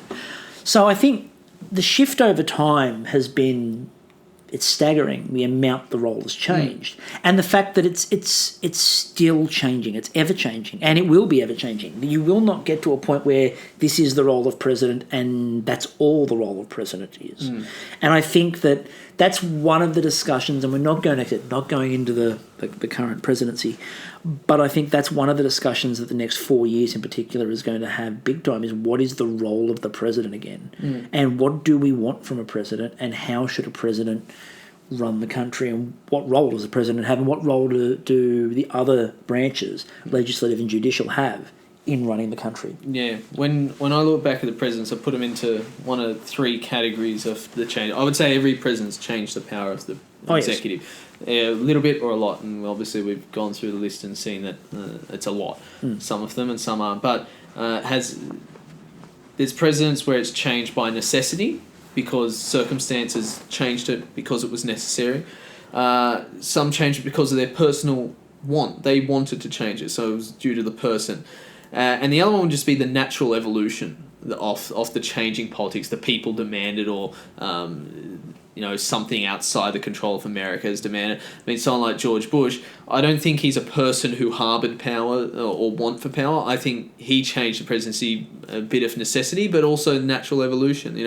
S1: So I think the shift over time has been, it's staggering the amount the role has changed, and the fact that it's still changing, it's ever changing, and it will be ever changing. You will not get to a point where this is the role of president and that's all the role of president is. And I think that that's one of the discussions, and we're not going into the current presidency, but I think that's one of the discussions that the next 4 years in particular is going to have big time, is what is the role of the president again? And what do we want from a president, and how should a president run the country, and what role does the president have, and what role do the other branches, legislative and judicial, have in running the country?
S2: Yeah, when I look back at the presidents, I put them into one of 3 categories of the change. I would say every president's changed the power of the executive. Yes. A little bit or a lot, and obviously we've gone through the list and seen that it's a lot. Some of them and some aren't. But there's presidents where it's changed by necessity because circumstances changed it because it was necessary. Some changed it because of their personal want. They wanted to change it, so it was due to the person. And the other one would just be the natural evolution of the changing politics. The people demanded, or something outside the control of America has demanded. I mean, someone like George Bush, I don't think he's a person who harboured power or want for power. I think he changed the presidency a bit of necessity, but also natural evolution,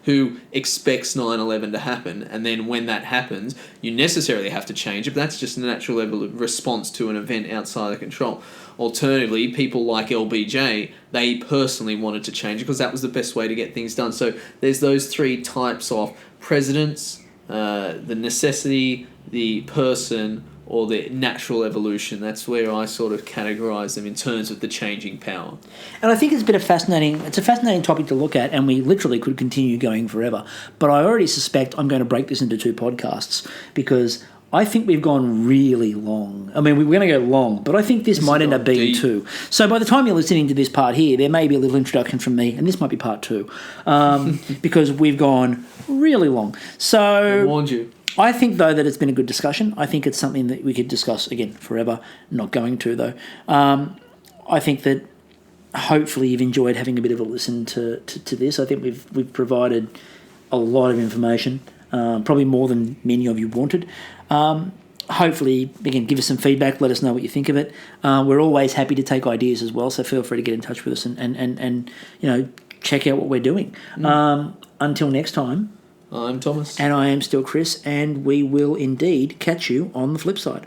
S2: who expects 9/11 to happen. And then when that happens, you necessarily have to change it, but that's just a natural response to an event outside of control. Alternatively, people like LBJ, they personally wanted to change it because that was the best way to get things done. So there's those 3 types of presidents, the necessity, the person, or the natural evolution. That's where I sort of categorise them in terms of the changing power.
S1: And I think it's a fascinating topic to look at, and we literally could continue going forever. But I already suspect I'm going to break this into 2 podcasts because I think we've gone really long. I mean, we're going to go long, but I think this might end up being deep. 2. So by the time you're listening to this part here, there may be a little introduction from me, and this might be part 2 because we've gone really long. So
S2: I warned you.
S1: I think, though, that it's been a good discussion. I think it's something that we could discuss, again, forever. Not going to, though. I think that hopefully you've enjoyed having a bit of a listen to this. I think we've provided a lot of information, probably more than many of you wanted. Hopefully, again, give us some feedback. Let us know what you think of it. We're always happy to take ideas as well, so feel free to get in touch with us and check out what we're doing. Until next time,
S2: I'm Thomas.
S1: And I am still Chris, and we will indeed catch you on the flip side.